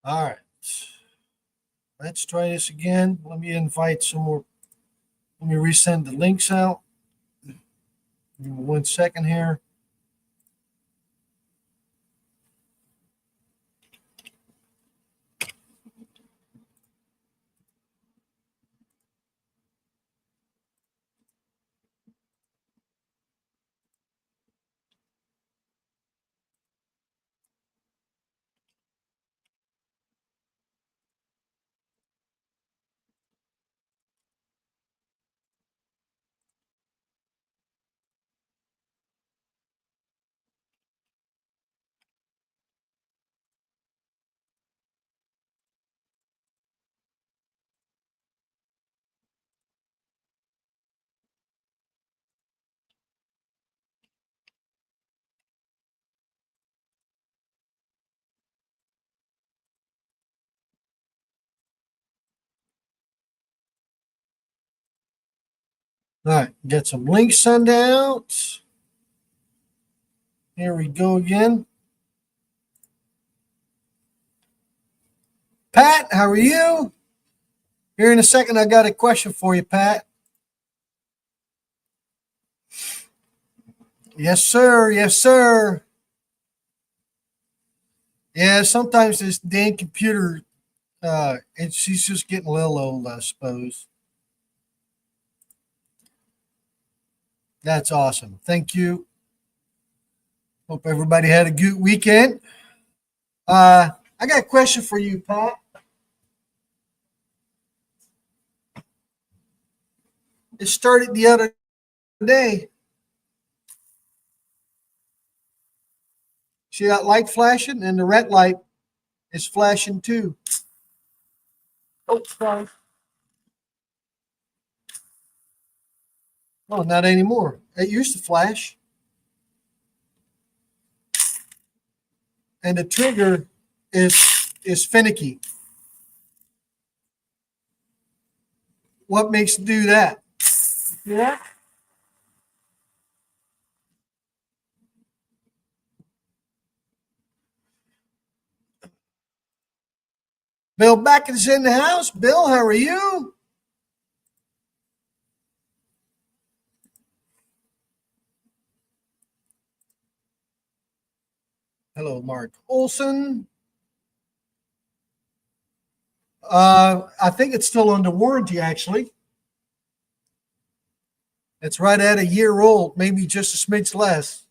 All right. Let's try this again. Let me invite some more. Let me resend the links out. Give me 1 second here. All right. Get some links sent out. Here we go again. Pat, how are you? Here in a second, I got a question for you, Pat. Yes, sir. Yes, sir. Yeah, sometimes this damn computer, and she's just getting a little old, I suppose. That's awesome. Thank you. Hope everybody had a good weekend. I got a question for you, Pat. It started the other day. See that light flashing, and the red light is flashing too. Oh, sorry. Oh, not anymore. It used to flash, and the trigger is finicky. What makes it do that? Yeah. Bill Beck is in the house. Bill, how are you? Hello, Mark Olson. I think it's still under warranty, actually. It's right at a year old, maybe just a smidge less.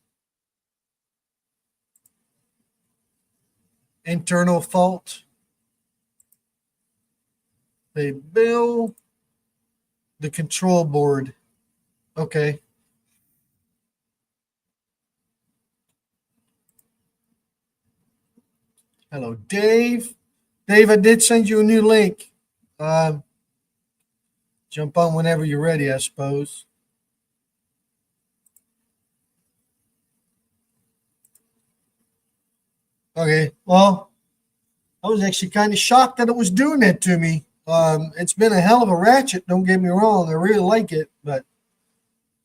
Internal fault. Hey, Bill, the control board. Okay. Hello, Dave. Dave, I did send you a new link. Uh, jump on whenever you're ready, I suppose. Okay. Well, I was actually kind of shocked that it was doing that to me. It's been a hell of a ratchet. Don't get me wrong. I really like it, but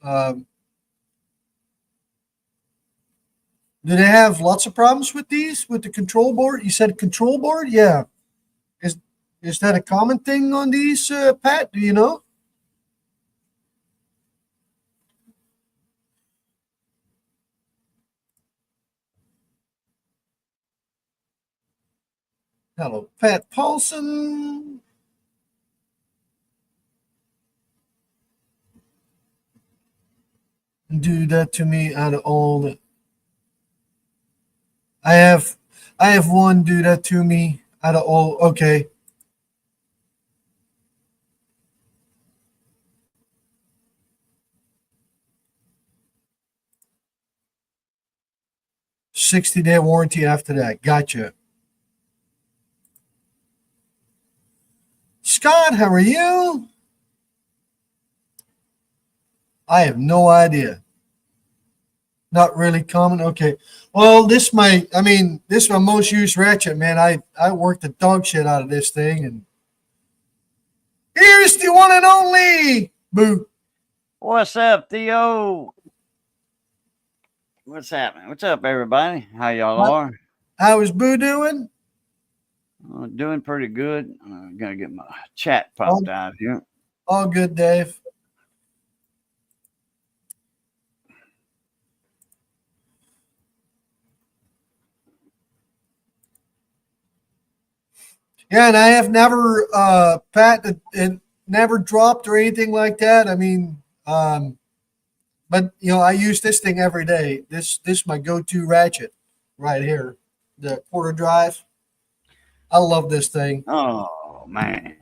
um, do they have lots of problems with these with the control board? You said control board, yeah. Is is that a common thing on these, Pat? Do you know? Hello, Pat Paulson. Do that to me out of all the. I have, I have one do that to me out of all. Okay, 60-day warranty after that. Gotcha. Scott, how are you? I have no idea. Not really common. Okay. Well, this might. I mean, this is my most used ratchet, man. I worked the dog shit out of this thing, and here's the one and only Boo. What's up, Theo? What's happening? What's up, everybody? How y'all How are? how is Boo doing? Doing pretty good. I'm gonna get my chat popped out here. All good, Dave. Yeah, and I have never, Pat, it never dropped or anything like that. I mean, but I use this thing every day. This is my go-to ratchet right here, the quarter drive. I love this thing. Oh man.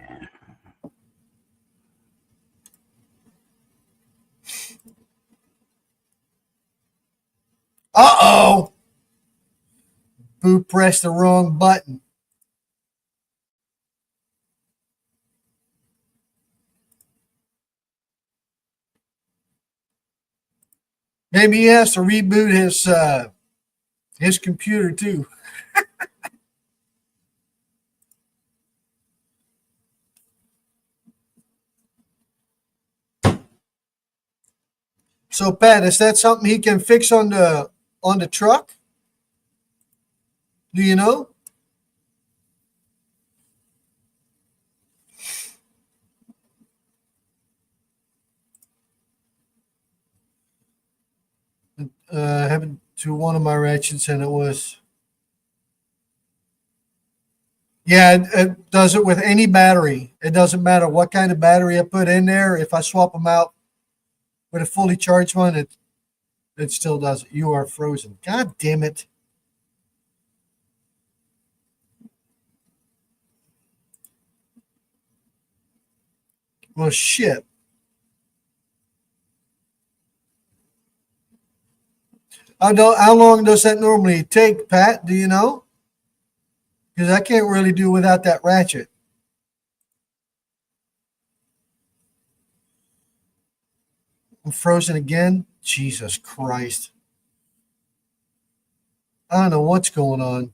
Uh-oh! Boo pressed the wrong button. Maybe he has to reboot his computer too. So Pat, is that something he can fix on the truck? Do you know? Happened to one of my ratchets, and it was. Yeah, it does it with any battery. It doesn't matter what kind of battery I put in there. If I swap them out with a fully charged one, it still does it. You are frozen. God damn it. Well, shit. How long does that normally take, Pat? Do you know? Because I can't really do without that ratchet. I'm frozen again. Jesus Christ. I don't know what's going on.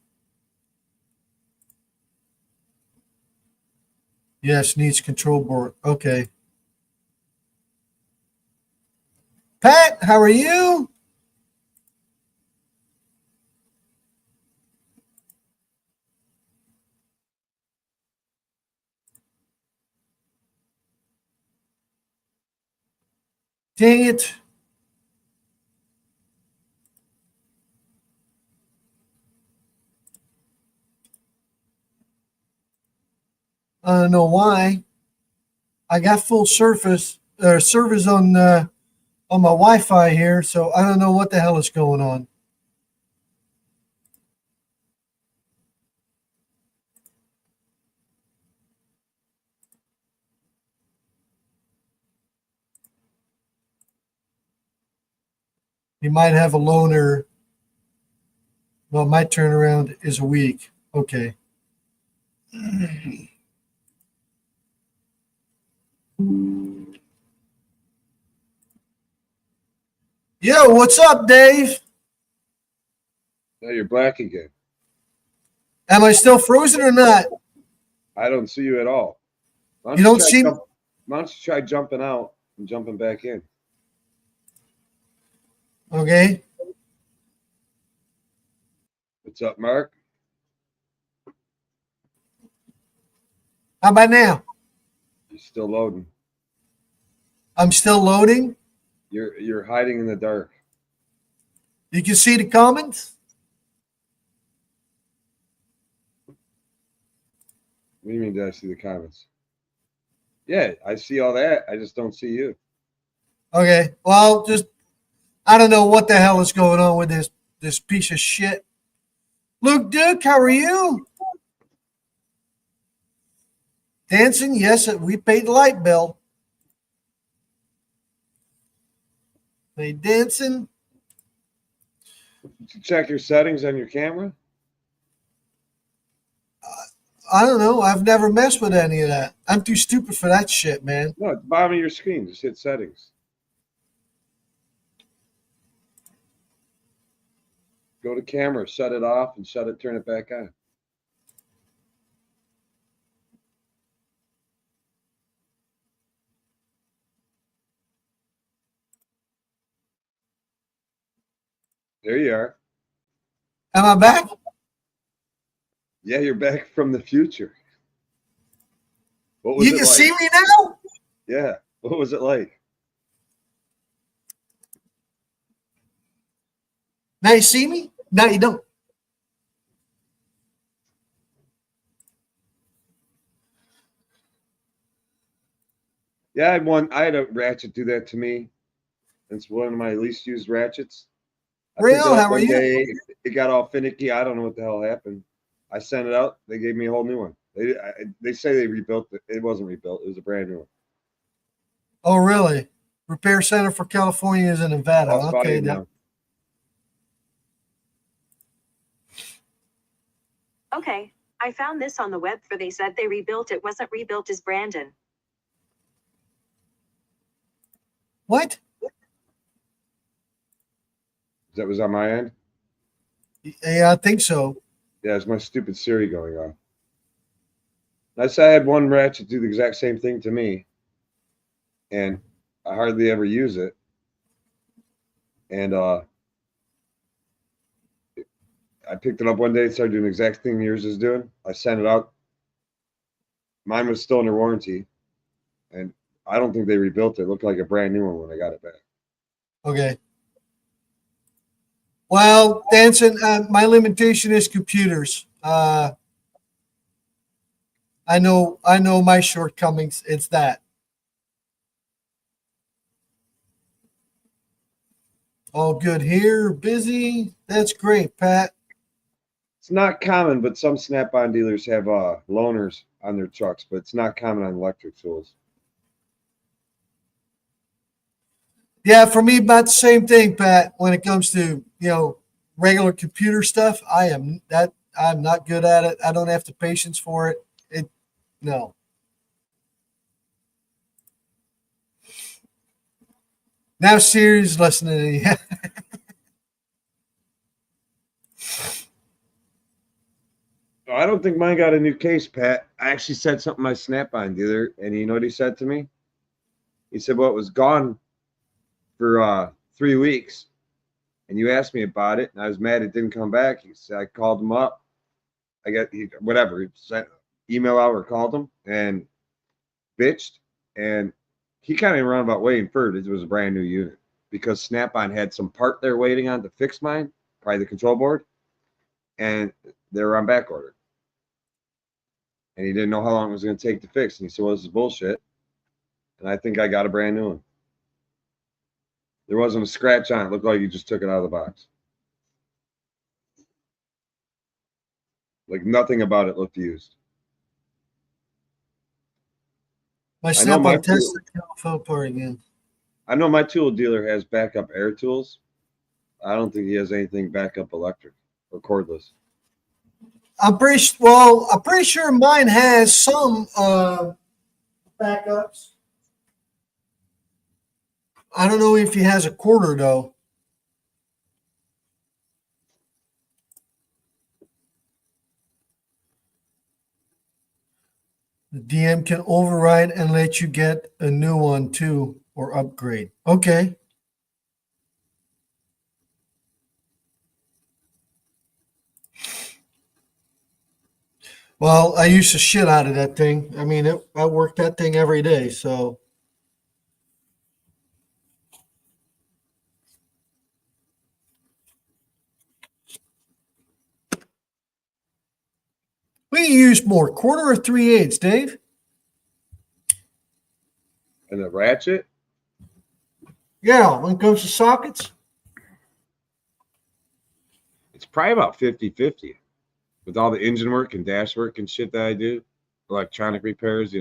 Yes, needs control board. Okay. Pat, how are you? Dang it. I don't know why. I got full service on my Wi-Fi here, so I don't know what the hell is going on. You might have a loaner. Well, my turnaround is a week. Okay. Yo, what's up, Dave? Now you're black again. Am I still frozen or not? I don't see you at all. Why You don't see me? Why don't you try jumping out and jumping back in? Okay. What's up, Mark? How about now? You're still loading. I'm still loading. You're hiding in the dark. You can see the comments. What do you mean? Did I see the comments? Yeah, I see all that. I just don't see you. Okay. Well, I don't know what the hell is going on with this piece of shit. Luke Duke, how are you? Dancing? Yes, we paid the light bill. They dancing? Did you check your settings on your camera? I don't know. I've never messed with any of that. I'm too stupid for that shit, man. No, at the bottom of your screen. Just hit settings. Go to camera, shut it off, and turn it back on. There you are. Am I back? Yeah, you're back from the future. What was You it can like? see me now? Yeah. What was it like? Now you see me? Now you don't. Yeah, I had a ratchet do that to me. It's one of my least used ratchets. I picked it Real, up how are one you? day. It got all finicky. I don't know what the hell happened. I sent it out. They gave me a whole new one. They say they rebuilt it. It wasn't rebuilt. It was a brand new one. Oh, really? Repair Center for California is in Nevada. Lost Okay. value now. Okay, I found this on the web for they said they rebuilt it wasn't rebuilt as Brandon. What? That was on my end. Yeah, I think so. Yeah, it's my stupid Siri going on. I said I had one ratchet do the exact same thing to me, and I hardly ever use it. And I picked it up one day and started doing the exact thing yours is doing. I sent it out. Mine was still under warranty, and I don't think they rebuilt it. It looked like a brand new one when I got it back. Okay. Well, Danson, my limitation is computers. I know my shortcomings. It's that. All good here. Busy. That's great, Pat. It's not common, but some Snap-on dealers have loaners on their trucks, but it's not common on electric tools. Yeah, for me, about the same thing, Pat. When it comes to regular computer stuff, I'm not good at it. I don't have the patience for it. No. Now Siri's listening to you. I don't think mine got a new case, Pat. I actually said something to my Snap-on dealer, and you know what he said to me? He said, well, it was gone for 3 weeks, and you asked me about it, and I was mad it didn't come back. He said I called him up. He sent email out or called him and bitched, and he kind of ran about way inferred it was a brand new unit because Snap-on had some part they're waiting on to fix mine, probably the control board, and they were on back order. And he didn't know how long it was going to take to fix. And he said, well, this is bullshit. And I think I got a brand new one. There wasn't a scratch on it. It looked like you just took it out of the box. Like nothing about it looked used. My I know my Snap-on Tesla fell apart again. I know my tool dealer has backup air tools. I don't think he has anything backup electric or cordless. I'm pretty sure mine has some backups. I don't know if he has a quarter though. The DM can override and let you get a new one too or upgrade. Okay. Well, I use the shit out of that thing. I mean, I work that thing every day, so. What do you use more, quarter or 3/8, Dave? And the ratchet? Yeah, when it comes to sockets. It's probably about 50-50 with all the engine work and dash work and shit that I do, electronic repairs,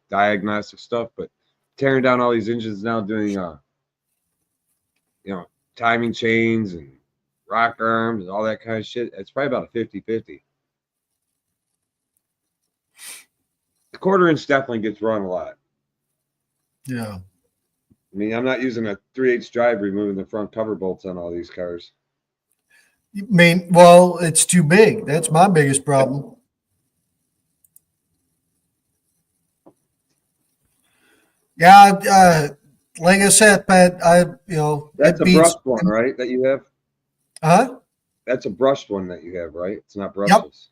diagnostic stuff. But tearing down all these engines now, doing, timing chains and rock arms and all that kind of shit, it's probably about a 50-50. The quarter-inch definitely gets run a lot. Yeah. I mean, I'm not using a 3/8 drive removing the front cover bolts on all these cars. Well, it's too big. That's my biggest problem. Yeah, like I said, Pat, That's it a beats. brushed one, right? That you have? Huh? That's a brushed one that you have, right? It's not brushless.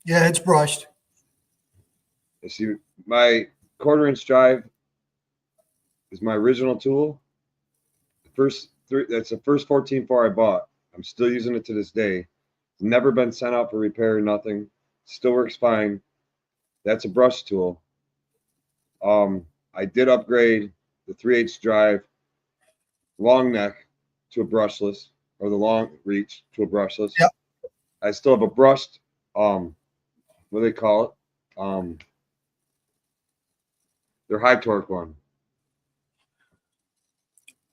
Yeah, it's brushed. You see, my 1/4 inch drive is my original tool. That's the first 14.4 I bought. I'm still using it to this day. Never been sent out for repair, nothing. Still works fine. That's a brush tool. I did upgrade the 3/8 drive long neck to a brushless, or the long reach to a brushless. Yep. I still have a brushed, what do they call it? Their high torque one.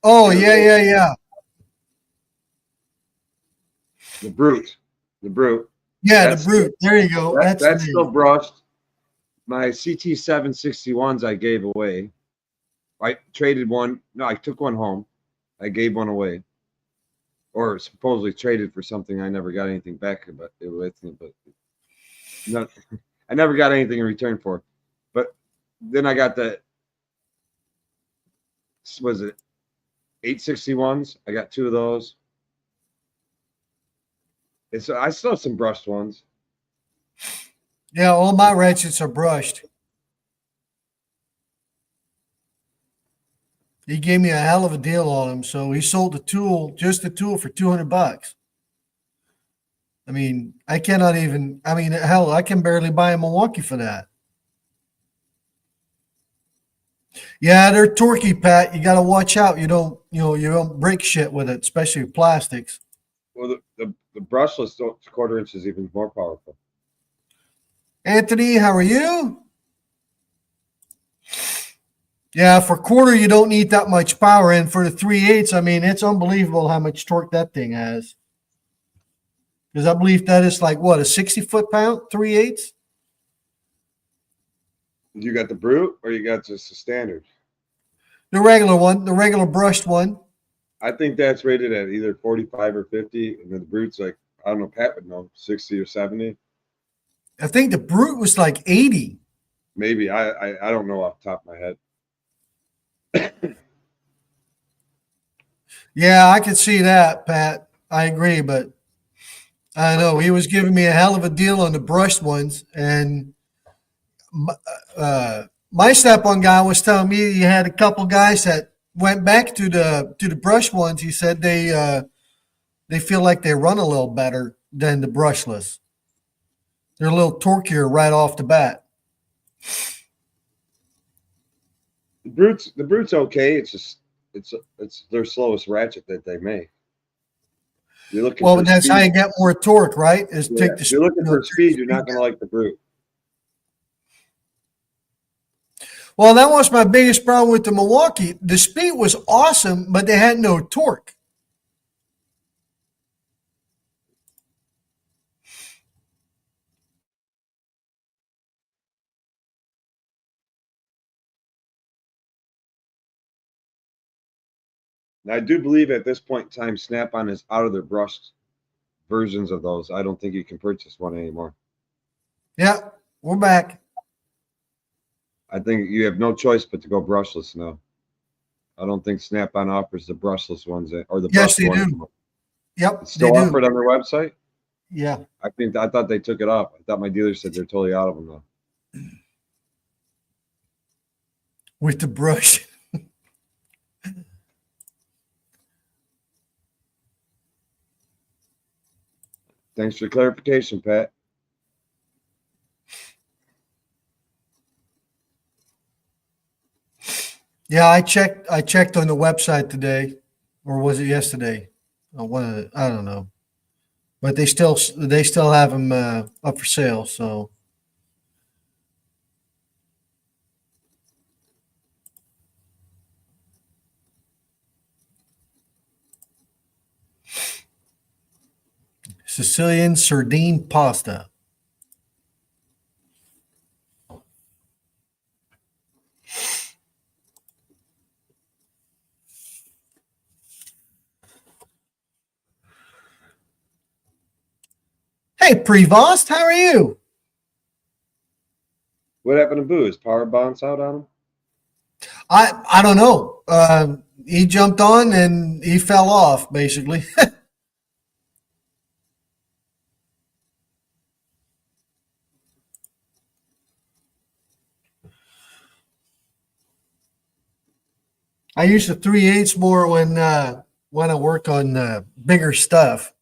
Oh, yeah. The Brute. The Brute. Yeah, That's- the Brute. There you go. That's the still name. brushed. My CT 761s I gave away. I traded one. No, I took one home. I gave one away, or supposedly traded for something. I never got anything back with me, but no, I never got anything in return for. But then I got the, was it 861s? I got 2 of those. And so I still have some brushed ones. Yeah, all my ratchets are brushed. He gave me a hell of a deal on them. So he sold the tool, just the tool, for $200. I mean, I cannot even. I mean, hell, I can barely buy a Milwaukee for that. Yeah, they're torquey, Pat. You got to watch out. You don't break shit with it, especially plastics. Well, the brushless 1/4 inch is even more powerful. Anthony, how are you? Yeah, for quarter, you don't need that much power. And for the 3/8, I mean, it's unbelievable how much torque that thing has. Because I believe that is like, what, a 60 foot-pound 3/8? You got the Brute, or you got just the standard? The regular one, the regular brushed one. I think that's rated at either 45 or 50, and then the Brute's like, I don't know, Pat would know, 60 or 70. I think the Brute was like 80. Maybe. I don't know off the top of my head. Yeah, I could see that, Pat. I agree, but I know he was giving me a hell of a deal on the brushed ones, and my step-on guy was telling me he had a couple guys that went back to the brush ones. He said they feel like they run a little better than the brushless. They're a little torqueier right off the bat. The Brute's okay. It's just it's their slowest ratchet that they make. You're looking Well, for that's speed. how you get more torque, right? Is Yeah, take the if you're looking for speed, you're speed not going to like the Brute. Well, that was my biggest problem with the Milwaukee. The speed was awesome, but they had no torque. And I do believe at this point in time, Snap-on is out of their brushed versions of those. I don't think you can purchase one anymore. Yeah, we're back. I think you have no choice but to go brushless now. I don't think Snap-on offers the brushless ones or the Yes, brushed they ones. do. Yep, It's they still do. offered on their website. Yeah. I thought they took it off. I thought my dealer said they're totally out of them now. With the brush. Thanks for the clarification, Pat. Yeah, I checked on the website today, or was it yesterday? I don't know. But they still have them up for sale. So Sicilian sardine pasta. Hey, Prevost, how are you? What happened to Boo? Is power bounce out on him? I don't know. He jumped on and he fell off, basically. I use the 3/8 more when I work on bigger stuff.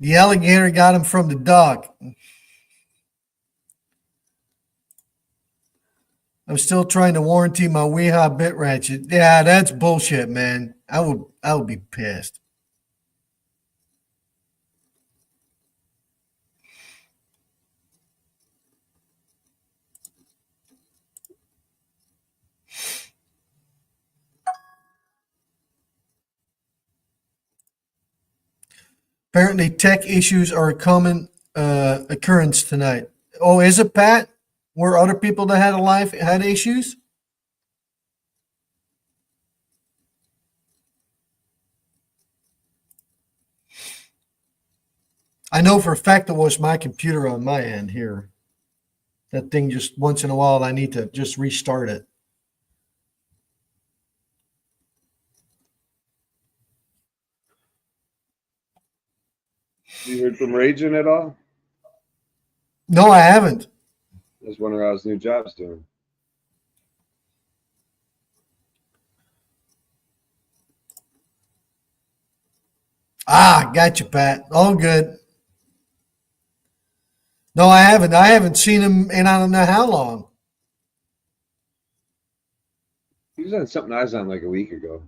The alligator got him from the dock. I'm still trying to warranty my Weehaw bit ratchet. Yeah, that's bullshit, man. I would be pissed. Apparently, tech issues are a common occurrence tonight. Oh, is it, Pat? Were other people that had a life had issues? I know for a fact it was my computer on my end here. That thing just once in a while I need to just restart it. You heard from Raging at all? No, I haven't. I was wondering how his new job's doing. Ah, gotcha, Pat. All good. No, I haven't. I haven't seen him in I don't know how long. He was on something I was on like a week ago.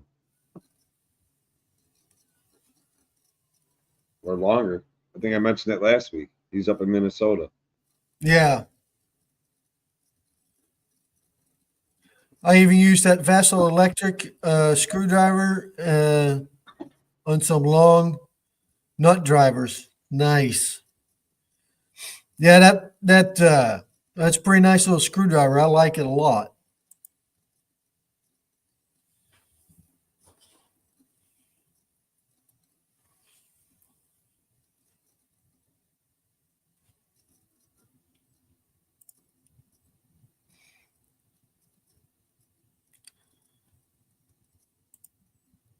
Or longer. I think I mentioned that last week. He's up in Minnesota. Yeah. I even used that Vessel electric screwdriver on some long nut drivers. Nice. Yeah, that's a pretty nice little screwdriver. I like it a lot.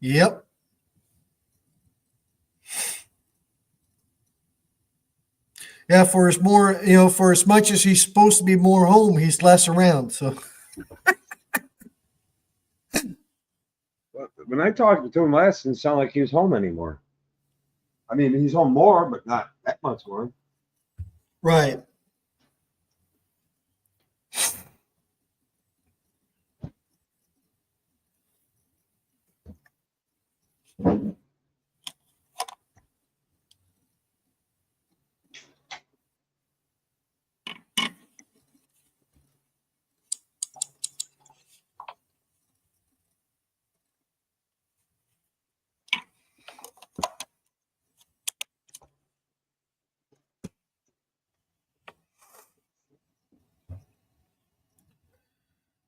Yep. Yeah, for as more, for as much as he's supposed to be more home, he's less around. So When I talked to him last, it didn't sound like he was home anymore. I mean, he's home more, but not that much more. right.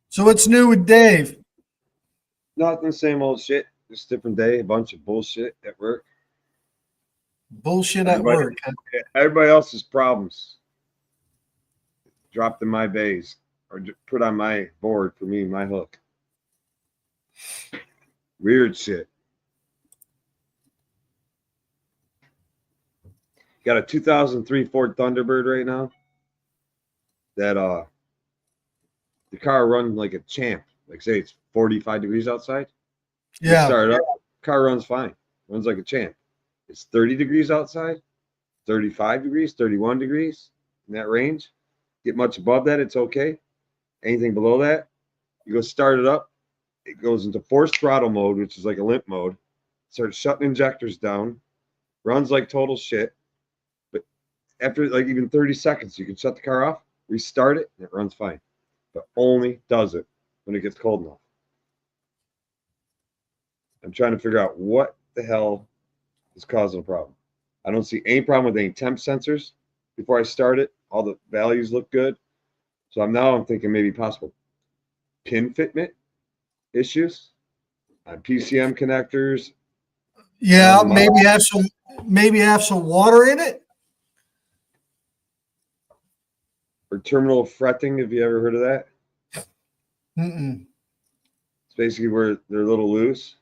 So what's new with Dave? Nothing, same old shit. Just different day, a bunch of bullshit at work. Bullshit at Everybody- work. Huh? Everybody else's problems dropped in my bays or put on my board for me, my hook. Weird shit. Got a 2003 Ford Thunderbird right now. That the car runs like a champ. Like say it's 45 degrees outside. You Yeah. start it up, car runs fine. Runs like a champ. It's 30 degrees outside, 35 degrees, 31 degrees in that range. Get much above that, it's okay. Anything below that, you go start it up. It goes into forced throttle mode, which is like a limp mode. Starts shutting injectors down. Runs like total shit. But after like even 30 seconds, you can shut the car off, restart it, and it runs fine. But only does it when it gets cold enough. I'm trying to figure out what the hell is causing a problem. I don't see any problem with any temp sensors. Before I start it, all the values look good. So I'm thinking maybe possible pin fitment issues on PCM connectors. Yeah, maybe have some water in it. or terminal fretting. Have you ever heard of that? Mm-mm. It's basically where they're a little loose,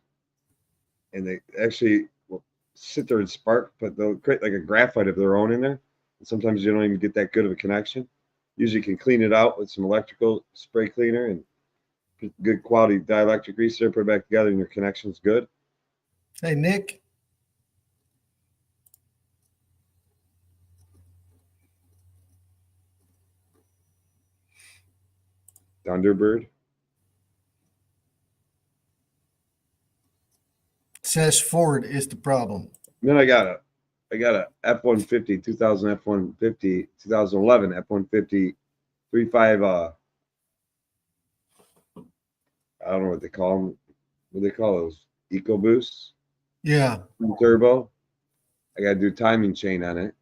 and they actually will sit there and spark, but they'll create like a graphite of their own in there. And sometimes you don't even get that good of a connection. Usually, you can clean it out with some electrical spray cleaner and good quality dielectric greaser. Put it back together, and your connection's good. Hey, Nick. Thunderbird. Says Ford is the problem. And then I got a F-150, 2000 F-150, 2011 F-150 3.5. I don't know what they call them. What do they call those? EcoBoosts, Yeah. turbo. I got to do timing chain on it.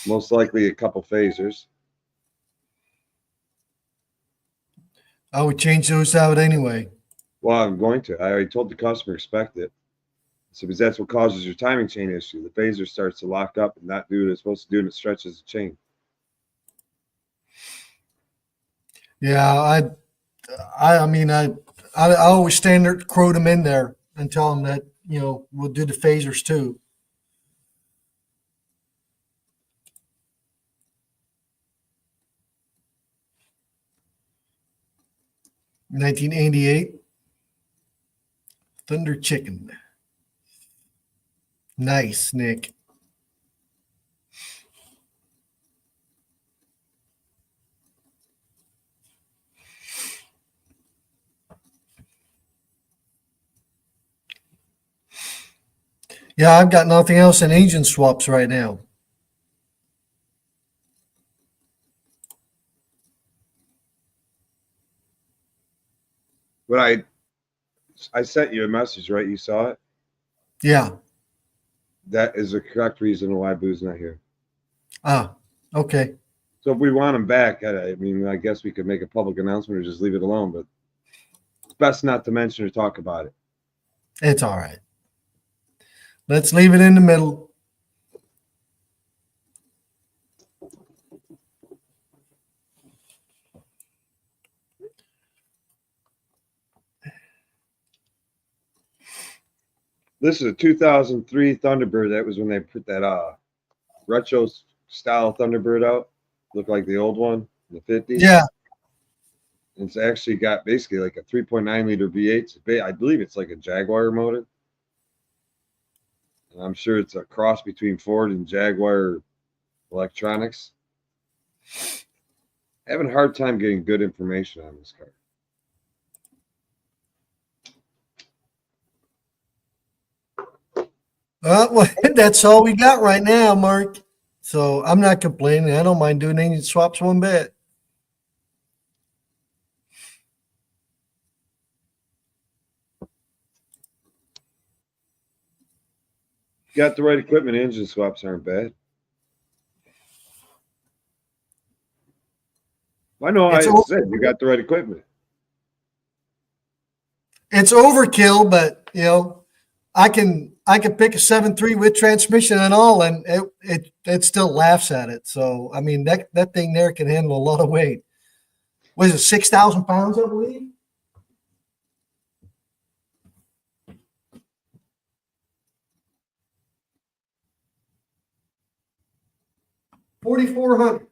Most likely a couple phasers. I would change those out anyway. Well, I'm going to. I already told the customer expect it. So because that's what causes your timing chain issue. The phaser starts to lock up and not do what it's supposed to do, and it stretches the chain. Yeah, I mean, I always stand there, quote them in there, and tell them that we'll do the phasers too. (1988) Thunder Chicken. Nice, Nick. Yeah, I've got nothing else in engine swaps right now. But I sent you a message, right? You saw it? Yeah. That is the correct reason why Boo's not here. Ah, okay. So if we want him back, I mean, I guess we could make a public announcement or just leave it alone, but it's best not to mention or talk about it. It's all right. Let's leave it in the middle. This is a 2003 Thunderbird. That was when they put that retro style Thunderbird out. Looked like the old one, the 50s. Yeah. It's actually got basically like a 3.9 liter V8. I believe it's like a Jaguar motor. And I'm sure it's a cross between Ford and Jaguar electronics. Having a hard time getting good information on this car. Well, that's all we got right now, Mark. So I'm not complaining. I don't mind doing engine swaps one bit. Got the right equipment, engine swaps aren't bad. I know I said you got the right equipment. It's overkill, but I can pick a 7.3 with transmission and all, and it still laughs at it. So I mean that thing there can handle a lot of weight. Was it 6,000 pounds, I believe? $4,400.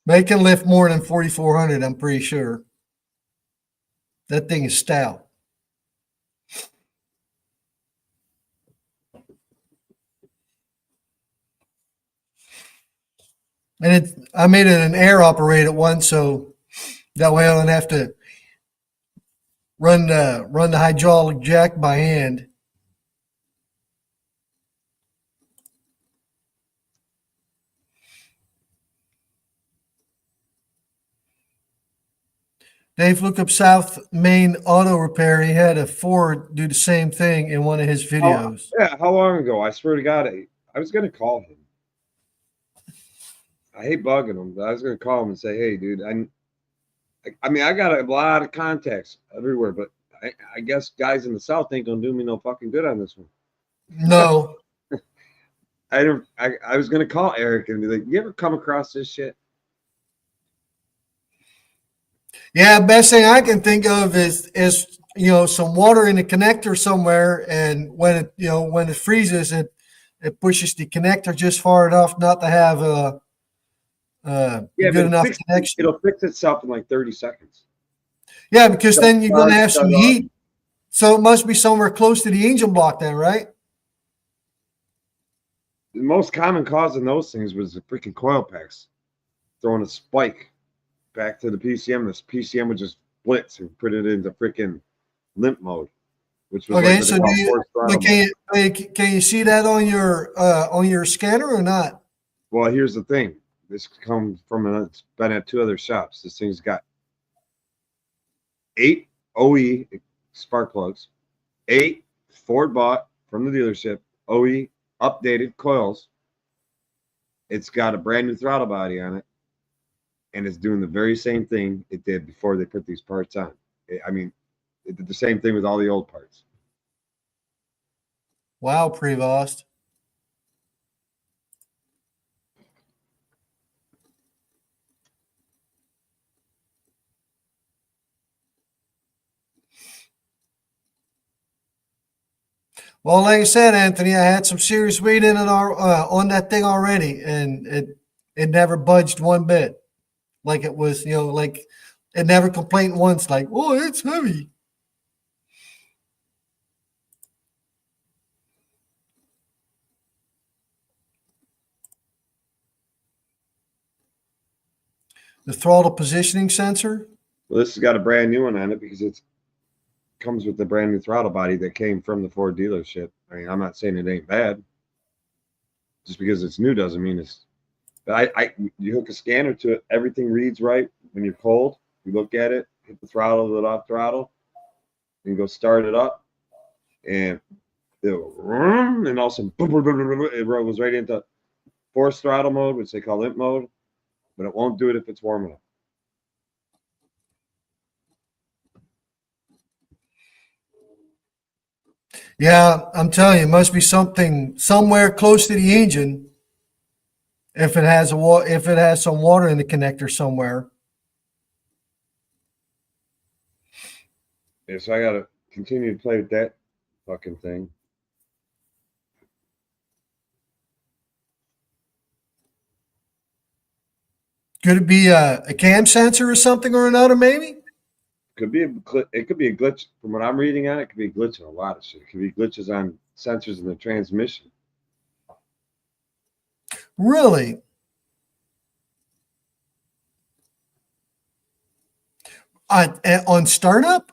They can lift more than 4,400, I'm pretty sure. That thing is stout. And I made it an air operated one, so that way I don't have to run the hydraulic jack by hand. Dave, look up South Main Auto Repair. He had a Ford do the same thing in one of his videos. Yeah, how long ago? I swear to God, I was going to call him. I hate bugging him, but I was going to call him and say, hey, dude, I mean, I got a lot of contacts everywhere, but I guess guys in the South ain't going to do me no fucking good on this one. No. I was gonna call Eric and be like, "You ever come across this shit?" Yeah, best thing I can think of is some water in the connector somewhere, and when it freezes, it pushes the connector just far enough not to have a Yeah, good but enough connection. it'll fix itself in like 30 seconds. Yeah, because Shut then you're going to on, have shut some off. heat. So it must be somewhere close to the engine block then, right? The most common cause in those things was the freaking coil packs throwing a spike back to the PCM. This PCM would just blitz and put it into freaking limp mode, which was Okay, like what so they call forced throttle but mode. can you see that on your scanner or not? Well, here's the thing. This comes from it's been at 2 other shops. This thing's got 8 OE spark plugs, 8 Ford bought from the dealership OE updated coils. It's got a brand new throttle body on it, and it's doing the very same thing it did before they put these parts on. It did the same thing with all the old parts. Wow, Prevost. Well, like I said, Anthony, I had some serious weight in it on that thing already, and it never budged one bit. Like it was, like it never complained once. Like, oh, it's heavy. The throttle positioning sensor. Well, this has got a brand new one on it because it comes with the brand new throttle body that came from the Ford dealership. I mean, I'm not saying it ain't bad. Just because it's new doesn't mean it's. But you hook a scanner to it, everything reads right when you're cold. You look at it, hit the throttle, let off throttle, and go start it up, and it'll and all of a sudden it goes right into forced throttle mode, which they call limp mode, but it won't do it if it's warm enough. Yeah, I'm telling you, it must be something somewhere close to the engine. If it has if it has some water in the connector somewhere. Yeah, so I gotta continue to play with that fucking thing. Could it be a cam sensor or something or another, maybe? It could be a glitch. From what I'm reading on it, could be a glitch in a lot of shit. It could be glitches on sensors in the transmission. Really? On startup?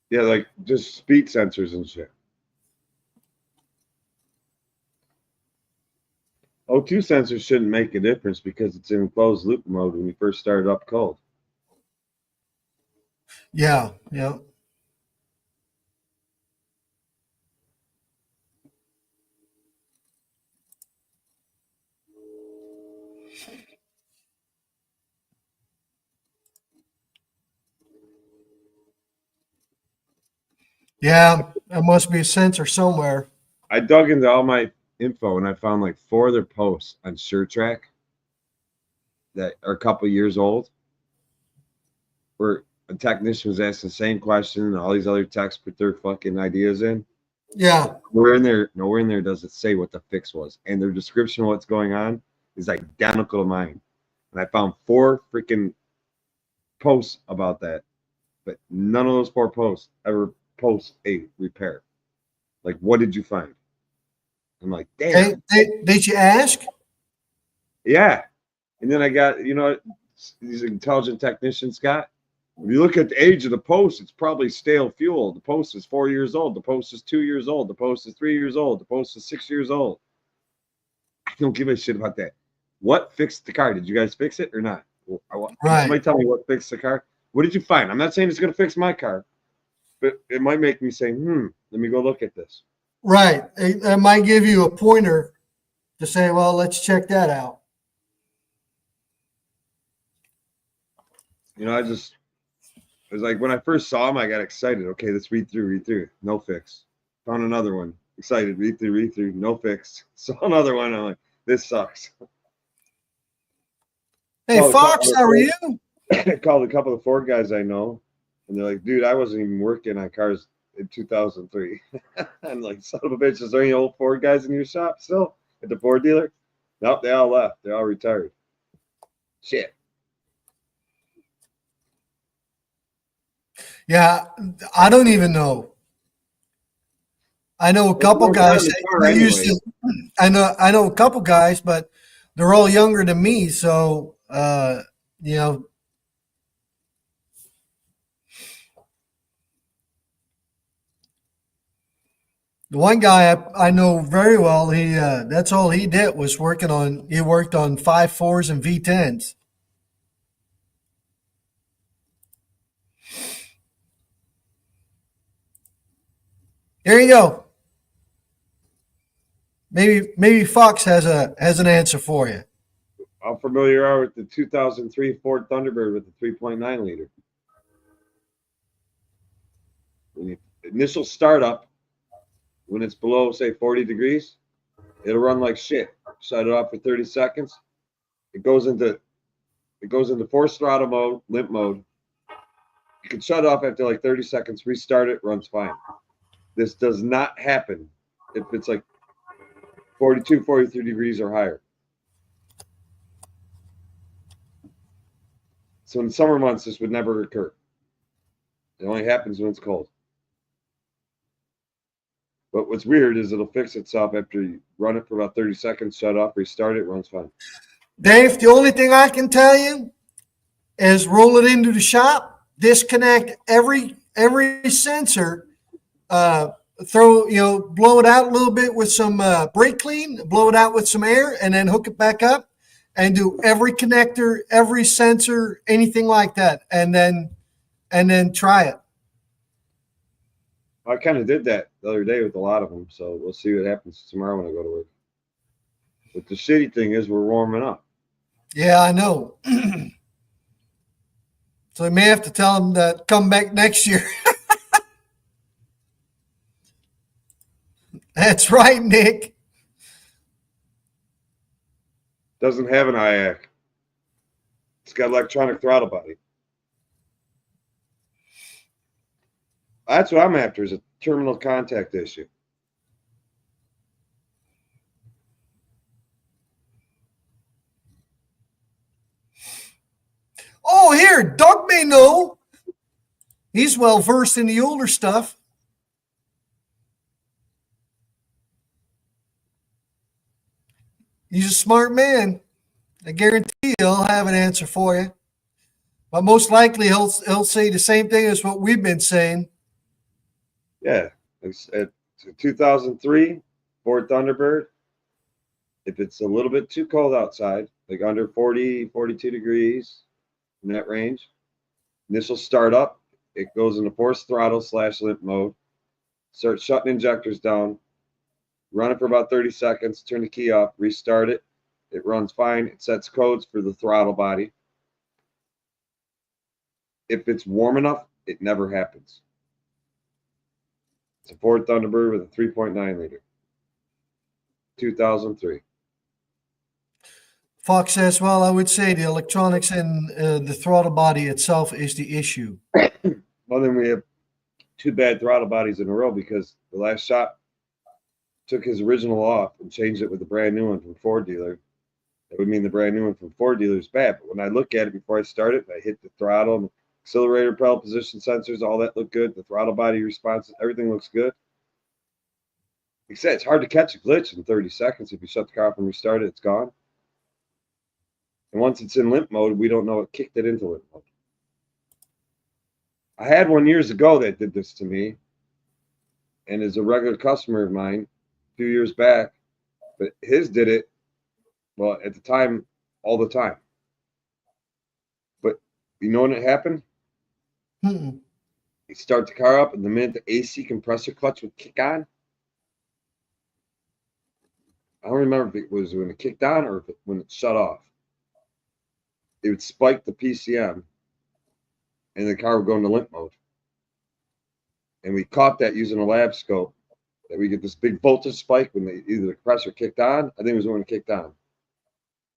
Yeah, like just speed sensors and shit. O2 sensors shouldn't make a difference because it's in closed loop mode when you first start it up cold. Yeah, yeah. Yeah, there must be a sensor somewhere. I dug into all my info and I found like 4 other posts on SureTrack that are a couple years old where a technician was asking the same question and all these other techs put their fucking ideas in. Yeah. Nowhere in there does it say what the fix was. And their description of what's going on is identical to mine. And I found 4 freaking posts about that. But none of those 4 posts ever post a repair. Like, what did you find? I'm like, damn. Did you ask? Yeah. And then I got, these intelligent technicians got. If you look at the age of the post, it's probably stale fuel. The post is 4 years old. The post is 2 years old. The post is 3 years old. The post is 6 years old. I don't give a shit about that. What fixed the car? Did you guys fix it or not? Right. Somebody tell me what fixed the car. What did you find? I'm not saying it's going to fix my car, but it might make me say, let me go look at this. Right. It might give you a pointer to say, well, let's check that out. It was like when I first saw him, I got excited. Okay, let's read through. No fix. Found another one. Excited, read through, no fix. So another one, I'm like, this sucks. Hey, Oh, Fox, how are you? I called a couple of Ford guys I know, and they're like, dude, I wasn't even working on cars in 2003. I'm like, son of a bitch, is there any old Ford guys in your shop still at the Ford dealer? Nope, they all left. They're all retired. Shit. Yeah, I don't even know. I know a couple Well, guys in the that car used anyway. to. I know a couple guys, but they're all younger than me. So, you know, the one guy I know very well, that's all he did was he worked on 5.4s and V10s. Here you go. Maybe Fox has an answer for you. I'm familiar with the 2003 Ford Thunderbird with the 3.9 liter. When you initial startup, when it's below, say, 40 degrees, it'll run like shit. Shut it off for 30 seconds. It goes into forced throttle mode, limp mode. You can shut it off after like 30 seconds, restart it, runs fine. This does not happen if it's like 42, 43 degrees or higher. So in summer months, this would never occur. It only happens when it's cold. But what's weird is it'll fix itself after you run it for about 30 seconds, shut off, restart it, runs fine. Dave, the only thing I can tell you is roll it into the shop, disconnect every sensor, blow it out a little bit with some brake clean, blow it out with some air, and then hook it back up, and do every connector, every sensor, anything like that, and then try it. I kind of did that the other day with a lot of them, so we'll see what happens tomorrow when I go to work. But the shitty thing is we're warming up. Yeah, I know. So we may have to tell them to come back next year. That's right, Nick. Doesn't have an IAC. It's got electronic throttle body. That's what I'm after, is a terminal contact issue. Oh, here, Doug may know. He's well versed in the older stuff. He's a smart man. I guarantee he'll have an answer for you. But most likely he'll say the same thing as what we've been saying. Yeah, it's at 2003 Ford Thunderbird. If it's a little bit too cold outside, like under 40, 42 degrees in that range, initial startup, it goes into forced throttle / limp mode. Start shutting injectors down. Run it for about 30 seconds. Turn the key off. Restart it. It runs fine. It sets codes for the throttle body. If it's warm enough, it never happens. It's a Ford Thunderbird with a 3.9 liter. 2003. Fox says, well, I would say the electronics and the throttle body itself is the issue. Well, then we have two bad throttle bodies in a row because the last shop took his original off and changed it with a brand new one from Ford dealer. That would mean the brand new one from Ford dealer is bad. But when I look at it before I start it, I hit the throttle and accelerator, pedal position sensors, all that look good. The throttle body response, everything looks good. Like I said, it's hard to catch a glitch in 30 seconds. If you shut the car off and restart it, it's gone. And once it's in limp mode, we don't know what kicked it into limp mode. I had one years ago that did this to me, and is a regular customer of mine a few years back, but his did it, well, at the time, all the time. But you know when it happened? Mm-mm. You start the car up, and the minute the AC compressor clutch would kick on, I don't remember if it was when it kicked on or when it shut off. It would spike the PCM, and the car would go into limp mode. And we caught that using a lab scope. that we get this big voltage spike when either the compressor kicked on. I think it was when it kicked on,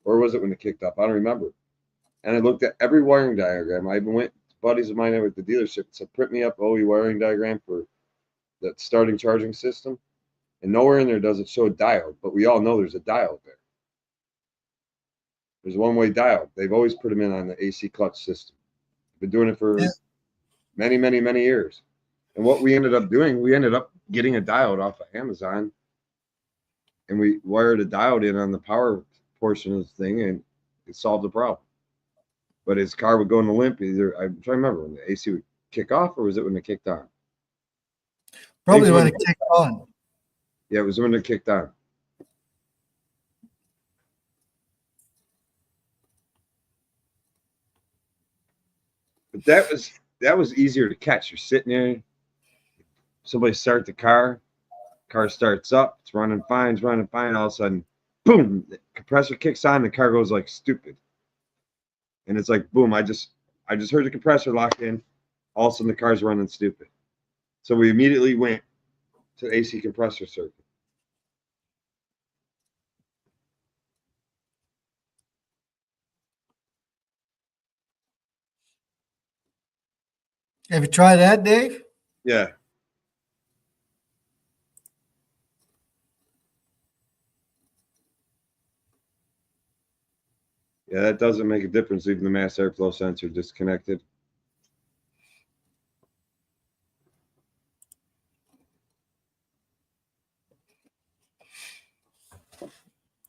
or was it when it kicked up? I don't remember. And I looked at every wiring diagram. I even went buddies of mine at the dealership said, print me up OE wiring diagram for that starting charging system. And nowhere in there does it show a diode, but we all know there's a diode there. There's a one-way diode. They've always put them in on the AC clutch system. Been doing it for many, many, many years. And what we ended up doing, we ended up getting a diode off of Amazon, and we wired a diode in on the power portion of the thing, and it solved the problem. But his car would go in the limp. Either I'm trying to remember when the AC would kick off, or was it when it kicked on? Probably when it kicked on. Yeah, it was when it kicked on. But that was easier to catch. You're sitting there, somebody start the car starts up, it's running fine, all of a sudden, boom, the compressor kicks on, the car goes like stupid. And it's like, boom, I just heard the compressor lock in, all of a sudden the car's running stupid. So we immediately went to AC compressor circuit. Have you tried that, Dave? Yeah. Yeah, that doesn't make a difference, leaving the mass airflow sensor disconnected.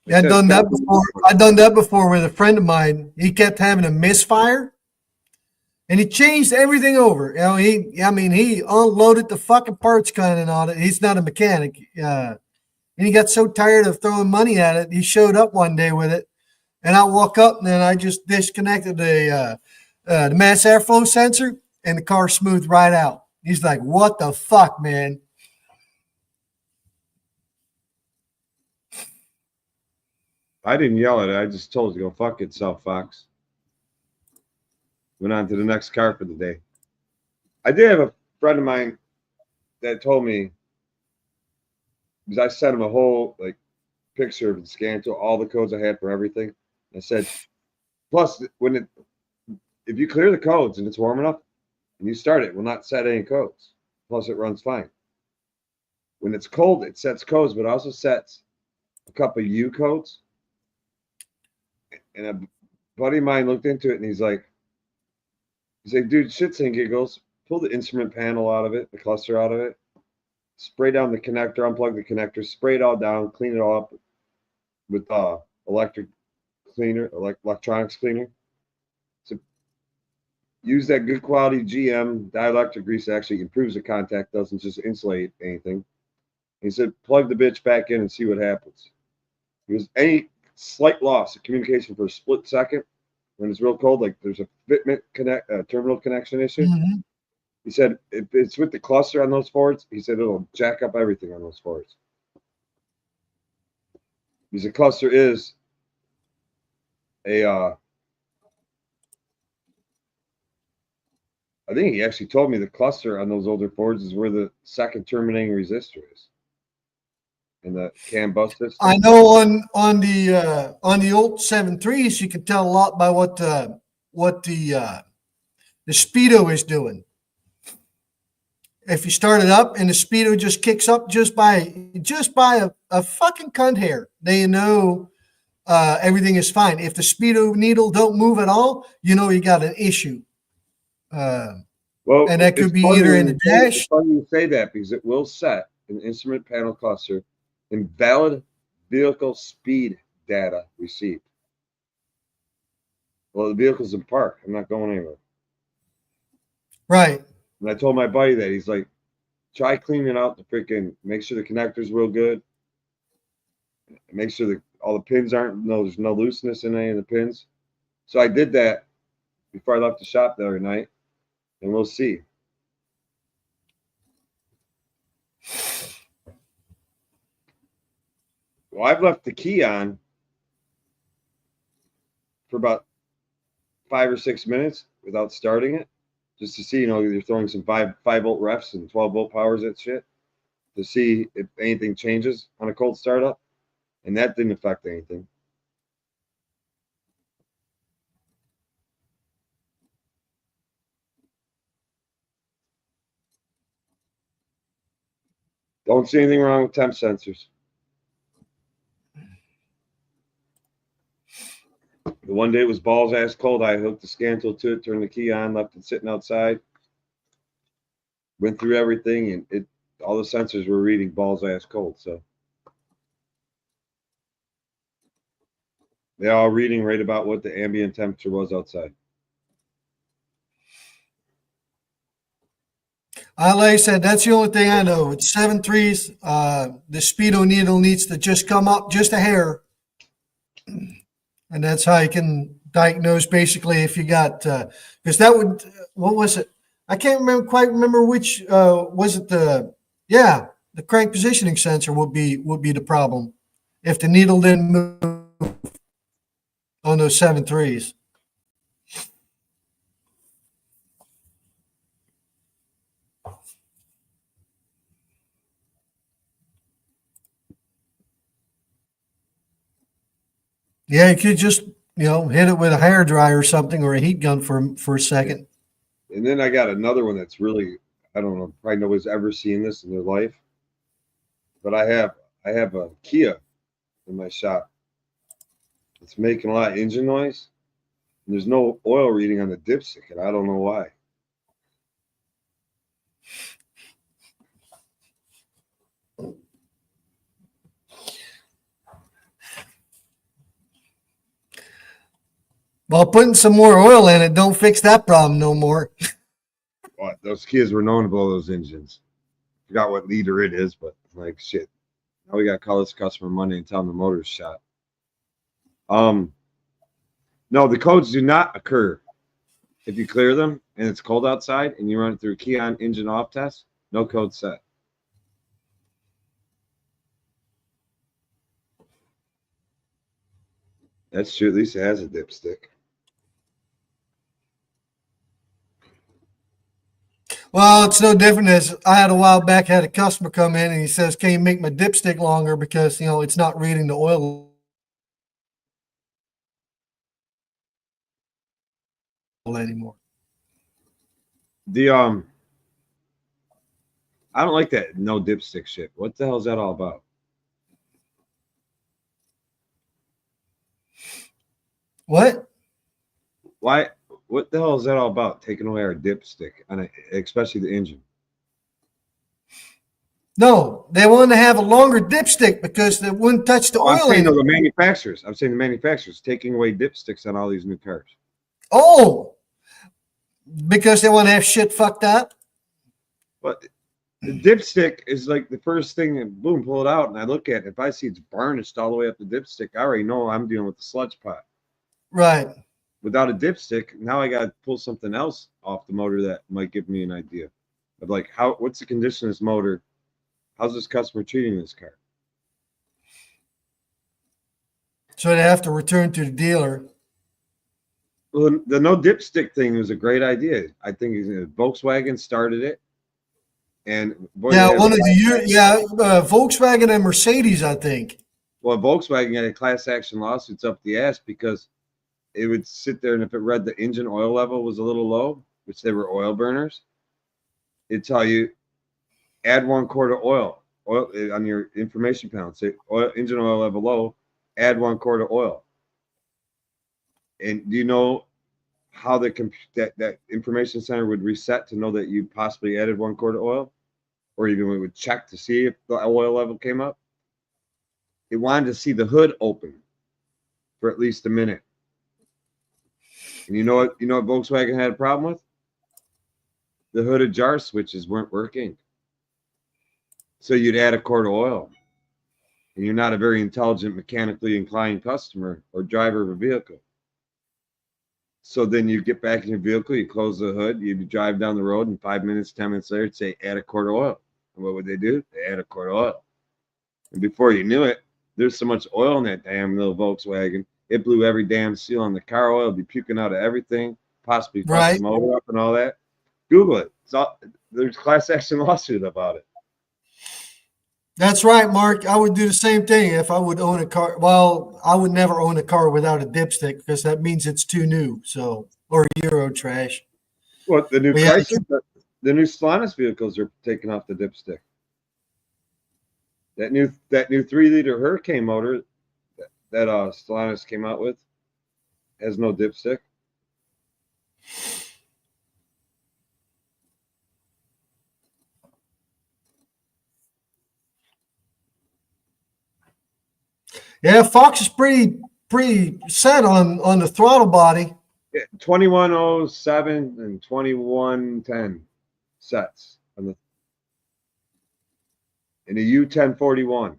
Yeah, I've done that before. I've done that before with a friend of mine. He kept having a misfire, and he changed everything over. You know, he unloaded the fucking parts gun and all that. He's not a mechanic, and he got so tired of throwing money at it. He showed up one day with it, and I walk up, and then I just disconnected the mass airflow sensor, and the car smoothed right out. He's like, "What the fuck, man?" I didn't yell at it. I just told it to go fuck itself, Fox. Went on to the next car for the day. I did have a friend of mine that told me, because I sent him a whole like picture of the scan to all the codes I had for everything. I said, plus if you clear the codes and it's warm enough and you start it will not set any codes. Plus it runs fine. When it's cold, it sets codes, but also sets a couple of U codes. And a buddy of mine looked into it and he's like, dude, shits and giggles, pull the instrument panel out of it, the cluster out of it, spray down the connector, unplug the connector, spray it all down, clean it all up with electric cleaner, electronics cleaner. So use that good quality GM dielectric grease that actually improves the contact, doesn't just insulate anything. He said, plug the bitch back in and see what happens. Because any slight loss of communication for a split second when it's real cold, like there's a fitment terminal connection issue. Mm-hmm. He said if it's with the cluster on those Fords, he said it'll jack up everything on those Fords. Because the cluster is I think he actually told me the cluster on those older Fords is where the second terminating resistor is in the CAN bus system. I know on the old 7.3s, you can tell a lot by what the speedo is doing. If you start it up and the speedo just kicks up just by a fucking cunt hair, then you know everything is fine. If the speedo needle don't move at all, you know you got an issue. And that could be either in the dash. It's funny you say that because it will set an instrument panel cluster invalid vehicle speed data received. Well, the vehicle's in park. I'm not going anywhere. Right. And I told my buddy that. He's like, try cleaning out the freaking, make sure the connector's real good. Make sure that all the pins there's no looseness in any of the pins. So I did that before I left the shop the other night, and we'll see. Well, I've left the key on for about 5 or 6 minutes without starting it, just to see, you're throwing some 5 volt refs and 12 volt powers at shit. to see if anything changes on a cold startup, and that didn't affect anything. Don't see anything wrong with temp sensors. The one day it was balls ass cold. I hooked the scan tool to it, turned the key on, left it sitting outside, went through everything, and all the sensors were reading balls ass cold. So they're all reading right about what the ambient temperature was outside. Like I said, that's the only thing I know. It's 7.3s. The speedo needle needs to just come up just a hair. And that's how you can diagnose basically if you got, because that would, what was it? I can't quite remember which, was it the crank positioning sensor would be the problem if the needle didn't move on those 7.3s. Yeah, you could just, hit it with a hair dryer or something or a heat gun for a second. And then I got another one that's really, I don't know, probably nobody's ever seen this in their life. But I have a Kia in my shop. It's making a lot of engine noise. And there's no oil reading on the dipstick, and I don't know why. Well, putting some more oil in it don't fix that problem no more. But those Kias were known to blow those engines. Forgot what liter it is, but like shit. Now we got to call this customer Monday and tell them the motor's shot. No, the codes do not occur if you clear them and it's cold outside and you run it through a key on engine off test. No code set. That's true. At least it has a dipstick. Well, it's no different as I had a while back, had a customer come in and he says, can you make my dipstick longer because, it's not reading the oil anymore. I don't like that no dipstick shit. What the hell is that all about? What? Why? What the hell is that all about? Taking away our dipstick, especially the engine. No, they wanted to have a longer dipstick because they wouldn't touch the I'm oil saying in it. the manufacturers. I'm saying the manufacturers taking away dipsticks on all these new cars. Oh, because they want to have shit fucked up? But the dipstick is like the first thing, and boom, pull it out, and I look at it. If I see it's varnished all the way up the dipstick, I already know I'm dealing with the sludge pot. Right. Without a dipstick, now I got to pull something else off the motor that might give me an idea of like what's the condition of this motor? How's this customer treating this car? So they have to return to the dealer. Well, the no dipstick thing was a great idea. I think Volkswagen started it, and boy, Yeah, Volkswagen and Mercedes, I think. Well, Volkswagen had a class action lawsuits up the ass because it would sit there, and if it read the engine oil level was a little low, which they were oil burners, it'd tell you add 1 quart of oil on your information panel. Say engine oil level low, add 1 quart of oil. And do you know how that information center would reset to know that you possibly added 1 quart of oil, or even we would check to see if the oil level came up? It wanted to see the hood open for at least a minute. And you know what Volkswagen had a problem with? The hooded jar switches weren't working. So you'd add a quart of oil, and you're not a very intelligent, mechanically inclined customer or driver of a vehicle. So then you get back in your vehicle, you close the hood, you drive down the road, and 5 minutes, 10 minutes later, it'd say, add a quart of oil. And what would they do? They add a quart of oil. And before you knew it, there's so much oil in that damn little Volkswagen, it blew every damn seal on the car oil, be puking out of everything, possibly fuck the motor up and all that. Google it. There's class action lawsuit about it. That's right, Mark. I would do the same thing if I would own a car. Well, I would never own a car without a dipstick because that means it's too new. So, or Euro trash. What the new But yeah, Chrysler, the new Stellantis vehicles are taking off the dipstick. That new 3-liter Hurricane motor that Stellantis came out with has no dipstick. yeah, Fox is pretty set on the throttle body. 2107 and 2110 sets on the in the U1041.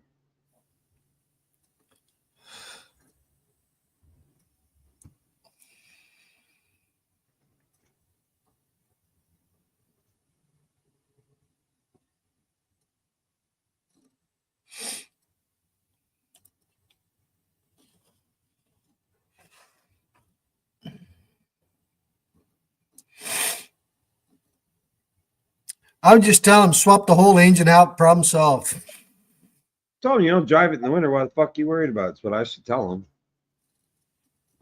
I would just tell him swap the whole engine out, problem solved. Tell him you don't drive it in the winter. Why the fuck are you worried about it? That's what I should tell him.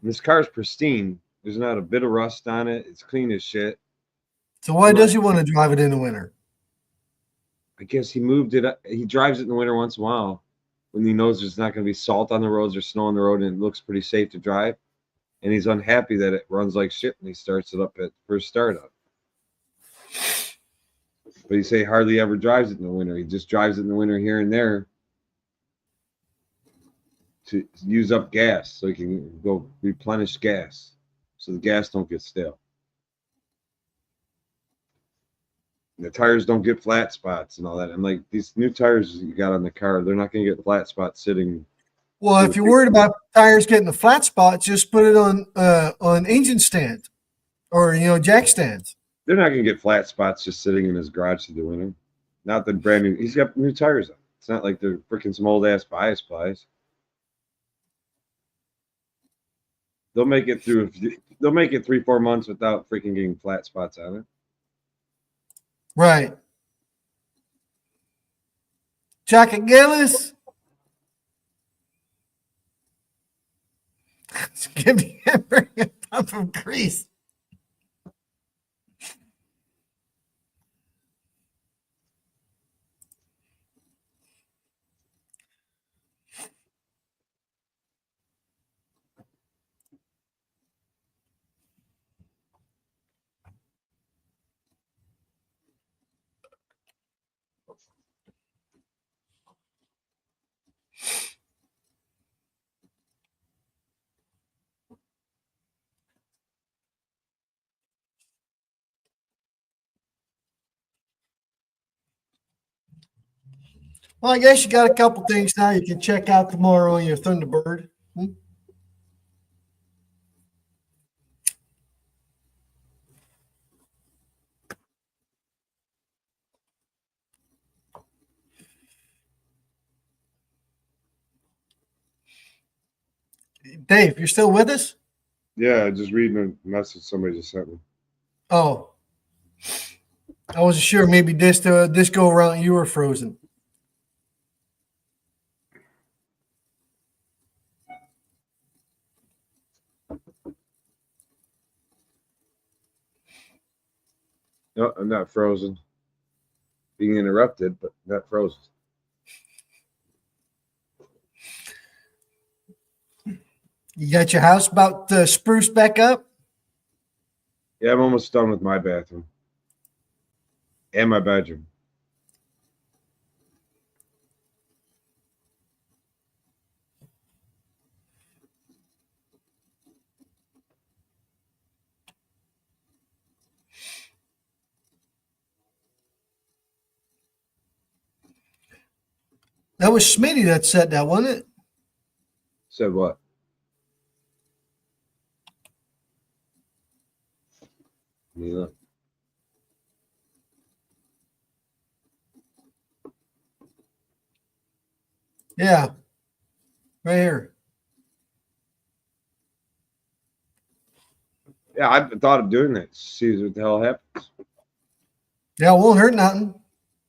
This car's pristine. There's not a bit of rust on it. It's clean as shit. So why does he want to drive it in the winter? I guess he moved it up. He drives it in the winter once in a while when he knows there's not going to be salt on the roads or snow on the road and it looks pretty safe to drive. And he's unhappy that it runs like shit when he starts it up at first startup. But he say hardly ever drives it in the winter. He just drives it in the winter here and there to use up gas so he can go replenish gas so the gas don't get stale. And the tires don't get flat spots and all that. I'm like, these new tires you got on the car, they're not going to get flat spots sitting. Well, if you're worried about tires getting a flat spot, just put it on engine stand or jack stands. They're not going to get flat spots just sitting in his garage through the winter. Not the brand new. He's got new tires on. It's not like they're freaking some old ass bias plies. They'll make it through. They'll make it 3-4 months without freaking getting flat spots on it. Right. Jacket Gillis. Give me a puff of grease. Well, I guess you got a couple things now you can check out tomorrow on your Thunderbird. Dave, you're still with us? Yeah, just reading a message somebody just sent me. Oh, I wasn't sure. Maybe this go around you were frozen. No, I'm not frozen. Being interrupted, but not frozen. You got your house about spruced back up? Yeah, I'm almost done with my bathroom and my bedroom. That was Smitty that said that, wasn't it? Said what? Neela. Yeah. Right here. Yeah, I thought of doing that. See what the hell happens. Yeah, it won't hurt nothing.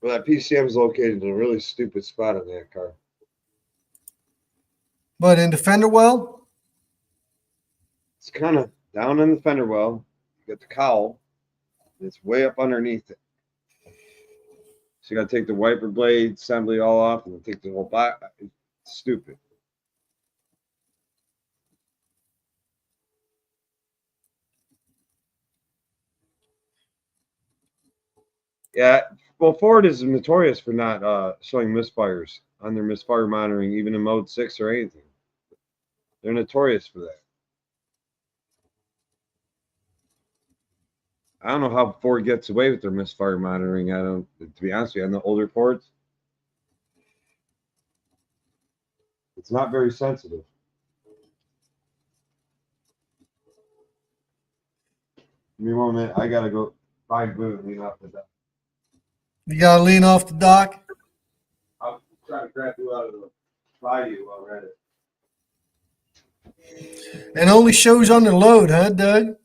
Well, that PCM is located in a really stupid spot in that car. But in the fender well, It's kind of down in the fender well. You got the cowl. And it's way up underneath it. So you got to take the wiper blade assembly all off and then take the whole box. It's stupid. Yeah, well, Ford is notorious for not showing misfires on their misfire monitoring, even in mode 6 or anything. They're notorious for that. I don't know how Ford gets away with their misfire monitoring. I don't, to be honest with you, on the older Fords, it's not very sensitive. Give me 1 minute. I gotta go find Blue and lean off the dock. you got to lean off the dock. I'll try to grab you out of the bayou while we're at it. And only shows under load, huh, Doug?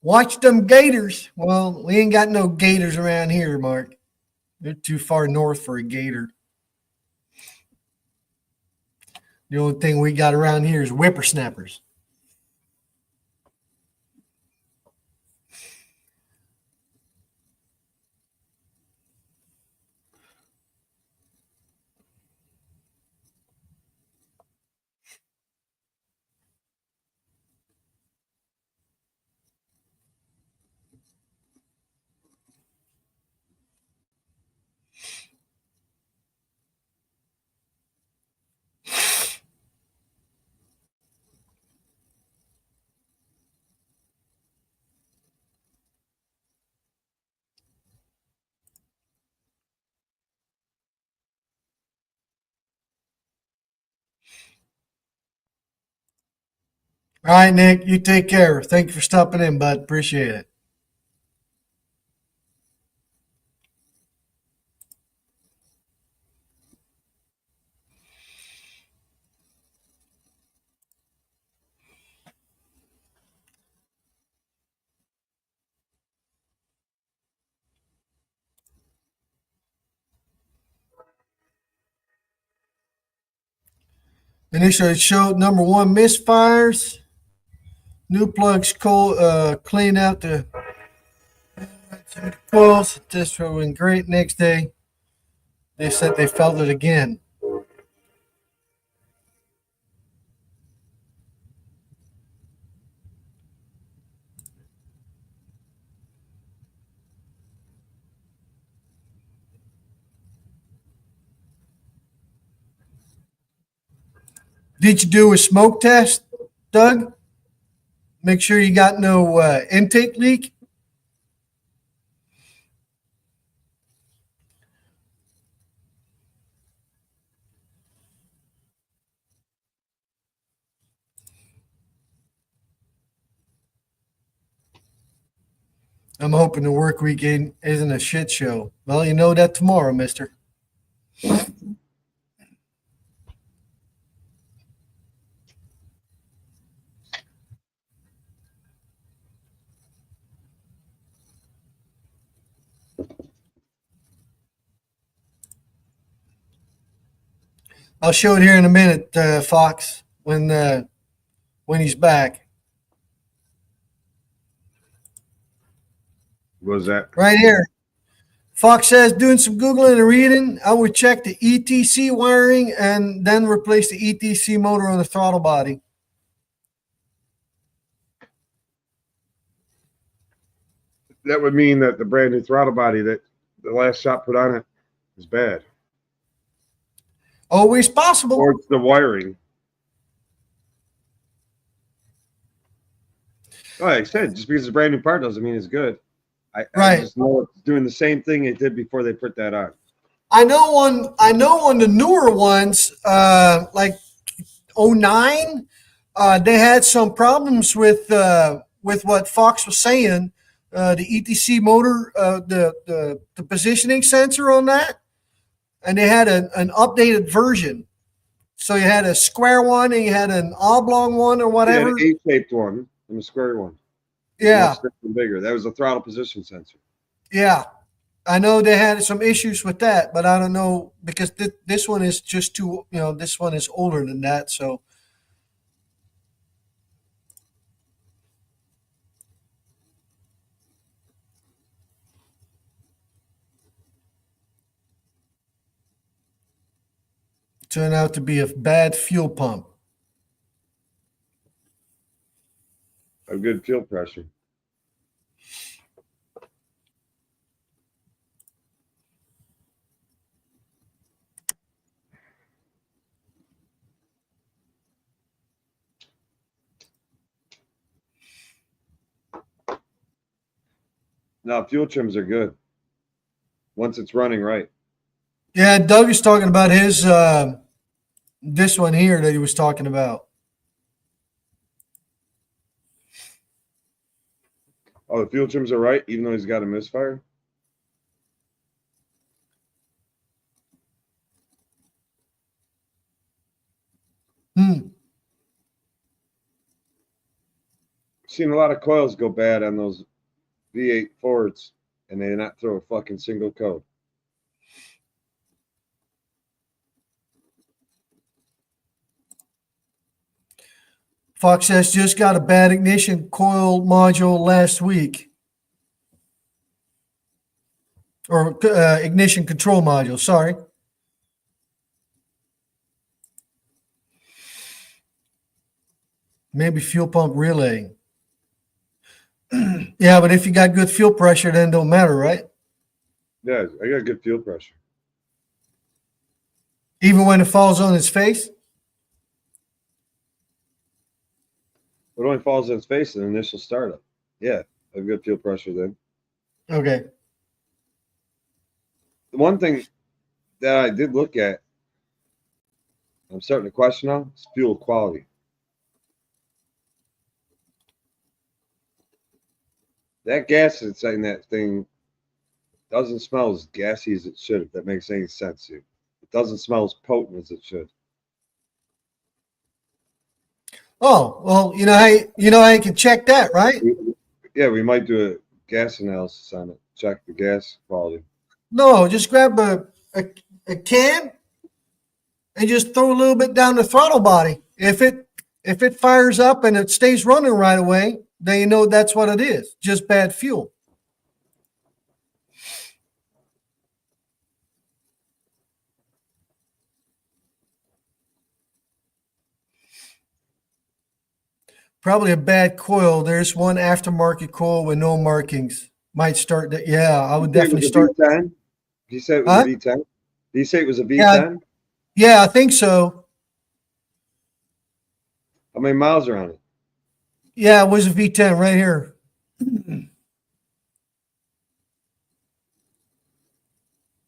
Watch them gators. Well, we ain't got no gators around here, Mark. They're too far north for a gator. The only thing we got around here is whippersnappers. All right, Nick, you take care. Thank you for stopping in, bud. Appreciate it. Initially, it showed number one misfires. New plugs clean out the coils. This went great. Next day, they said they felt it again. Did you do a smoke test, Doug? Make sure you got no intake leak. I'm hoping the work weekend isn't a shit show. Well, you know that tomorrow, mister. I'll show it here in a minute, Fox, when he's back. What was that? Right here. Fox says, doing some Googling and reading, I would check the ETC wiring and then replace the ETC motor on the throttle body. That would mean that the brand new throttle body that the last shop put on it is bad. Always possible. Or it's the wiring. Like I said, just because it's a brand new part doesn't mean it's good. I just know it's doing the same thing it did before they put that on. I know on the newer ones, like 09, they had some problems with what Fox was saying. the ETC motor, the positioning sensor on that, and they had an updated version. So you had a square one and you had an oblong one or Yeah, whatever. an A-shaped one and a square one. Yeah, Much thicker and bigger. That was a throttle position sensor. yeah. I know they had some issues with that, but I don't know because this one is just too, this one is older than that. So turned out to be a bad fuel pump. A good fuel pressure. No, fuel trims are good once it's running right. Yeah, Doug is talking about his this one here that he was talking about. Oh, the fuel trims are right, even though he's got a misfire. Seen a lot of coils go bad on those V8 Fords, and they not throw a fucking single code. Fox says just got a bad ignition coil module last week. Or ignition control module, sorry. Maybe fuel pump relay. Yeah, but if you got good fuel pressure, then it don't matter, right? Yeah, I got good fuel pressure. Even when it falls on its face? It only falls in its face in the initial startup. Yeah, I have good fuel pressure then. Okay. The one thing that I did look at, I'm starting to question now, is fuel quality. That gas that's in that thing doesn't smell as gassy as it should, if that makes any sense to you. It doesn't smell as potent as it should. Oh, well, you know how you can check that, right? Yeah, we might do a gas analysis on it. Check the gas quality. No, just grab a can and just throw a little bit down the throttle body. If it fires up and it stays running right away, then you know that's what it is. Just bad fuel. Probably a bad coil. There's one aftermarket coil with no markings. Might start that. Yeah, I would definitely start. V10? Did you say it was Huh? a V10? Did you say it was a Yeah. V10? Yeah, I think so. How many miles are on it? Yeah, it was a V10 right here.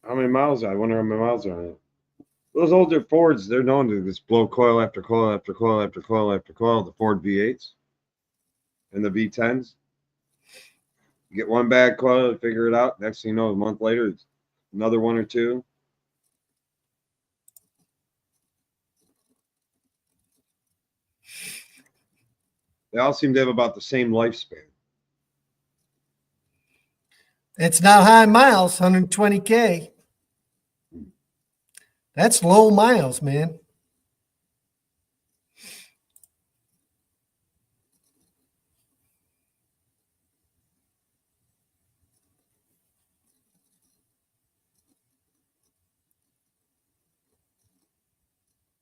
How many miles? I wonder how many miles are on it. Those older Fords, they're known to just blow coil after coil after coil after coil after coil. The Ford V8s and the V10s. You get one bad coil, figure it out. Next thing you know, a month later, it's another one or two. They all seem to have about the same lifespan. It's not high miles, 120K. That's low miles, man.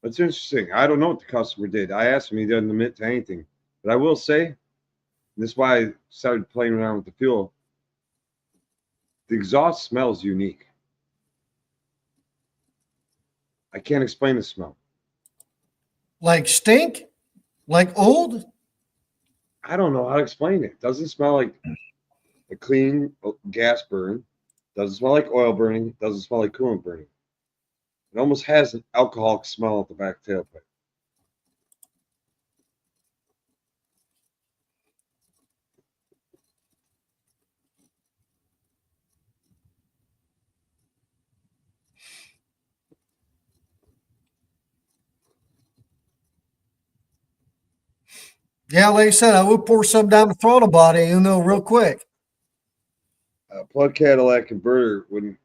It's interesting. I don't know what the customer did. I asked him, he doesn't admit to anything. But I will say, and this is why I started playing around with the fuel, the exhaust smells unique. I can't explain the smell. Like stink? Like old? I don't know how to explain it. It doesn't smell like a clean gas burn. Doesn't smell like oil burning. Doesn't smell like coolant burning. It almost has an alcoholic smell at the back tailpipe. Yeah, like I said, I would pour some down the throttle body, real quick. Plug Cadillac converter wouldn't,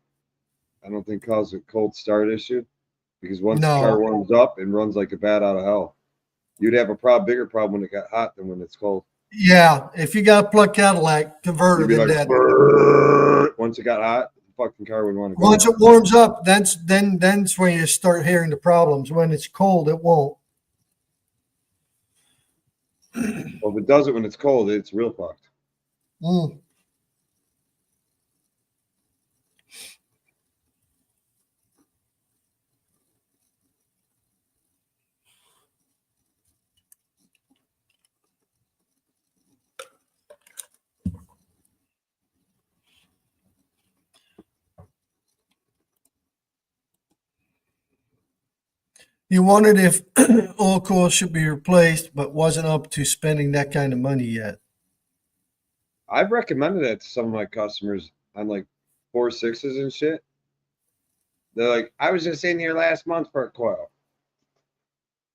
I don't think, cause a cold start issue because once the car No. warms up and runs like a bat out of hell, you'd have a bigger problem when it got hot than when it's cold. Yeah, if you got a plug Cadillac converter, You'd be then like, that. "Brrr." Once it got hot, the fucking car wouldn't want to go. Once it warms up, that's when you start hearing the problems. When it's cold, it won't. Well, if it does it when it's cold, it's real fucked. Mm. You wondered if oil coil should be replaced, but wasn't up to spending that kind of money yet. I've recommended that to some of my customers on like 4.6s and shit. They're like, I was just in here last month for a coil.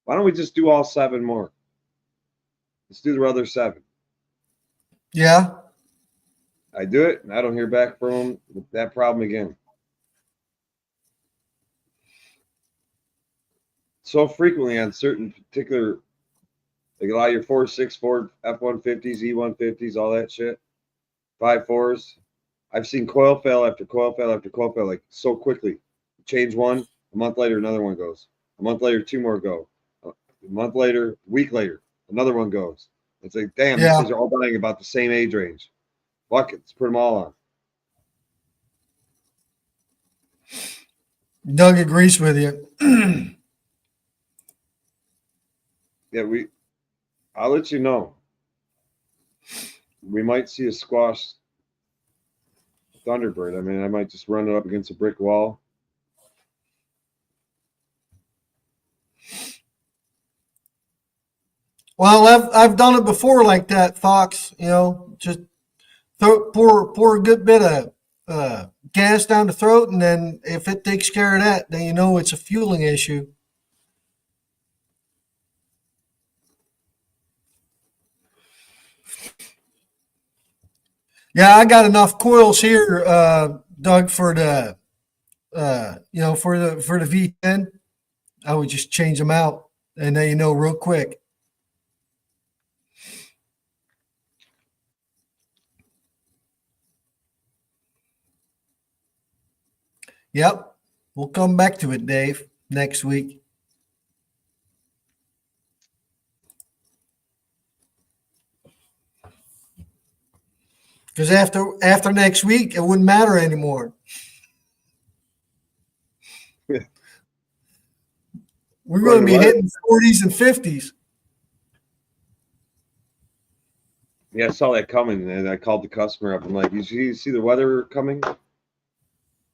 Why don't we just do all 7 more? Let's do the other 7. Yeah. I do it, and I don't hear back from them with that problem again. So frequently on certain particular, like a lot of your 4.6 Ford F-150s, E-150s, all that shit, 5.4s. I've seen coil fail after coil fail after coil fail, like so quickly. Change one, a month later, another one goes. A month later, 2 more go. A month later, a week later, another one goes. It's like, damn, Yeah. these things are all dying about the same age range. Fuck it, let's put them all on. Doug agrees with you. Yeah, I'll let you know. We might see a squash Thunderbird. I mean, I might just run it up against a brick wall. Well, I've done it before like that, Fox. Just pour a good bit of gas down the throat, and then if it takes care of that, then it's a fueling issue. Yeah, I got enough coils here, Doug, for the for the V10. I would just change them out, and then real quick. Yep, we'll come back to it, Dave, next week. Because after next week, it wouldn't matter anymore. We're going to be hitting 40s and 50s. Yeah, I saw that coming, and I called the customer up. I'm like, you see the weather coming?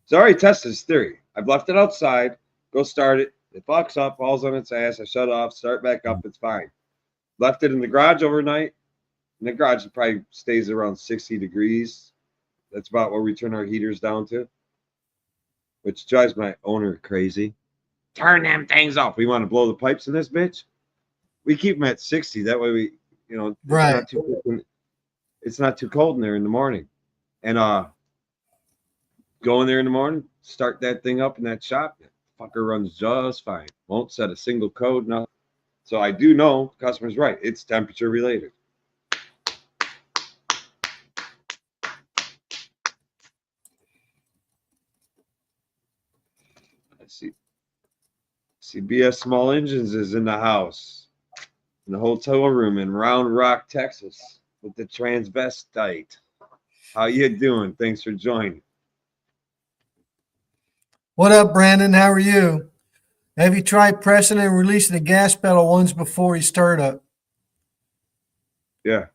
So I already tested his theory. I've left it outside. Go start it. It fucks up, falls on its ass. I shut it off, start back up. It's fine. Left it in the garage overnight. And the garage probably stays around 60 degrees. That's about where we turn our heaters down to, which drives my owner crazy. Turn them things off. We want to blow the pipes in this bitch. We keep them at 60. That way we, Right. It's not too cold in there in the morning. And go in there in the morning, start that thing up in that shop. That fucker runs just fine. Won't set a single code, nothing. So I do know the customer's right. It's temperature related. Let's see. CBS Small Engines is in the house, in the hotel room in Round Rock, Texas, with the transvestite. How you doing? Thanks for joining. What up, Brandon? How are you? Have you tried pressing and releasing the gas pedal once before you start up? Yeah.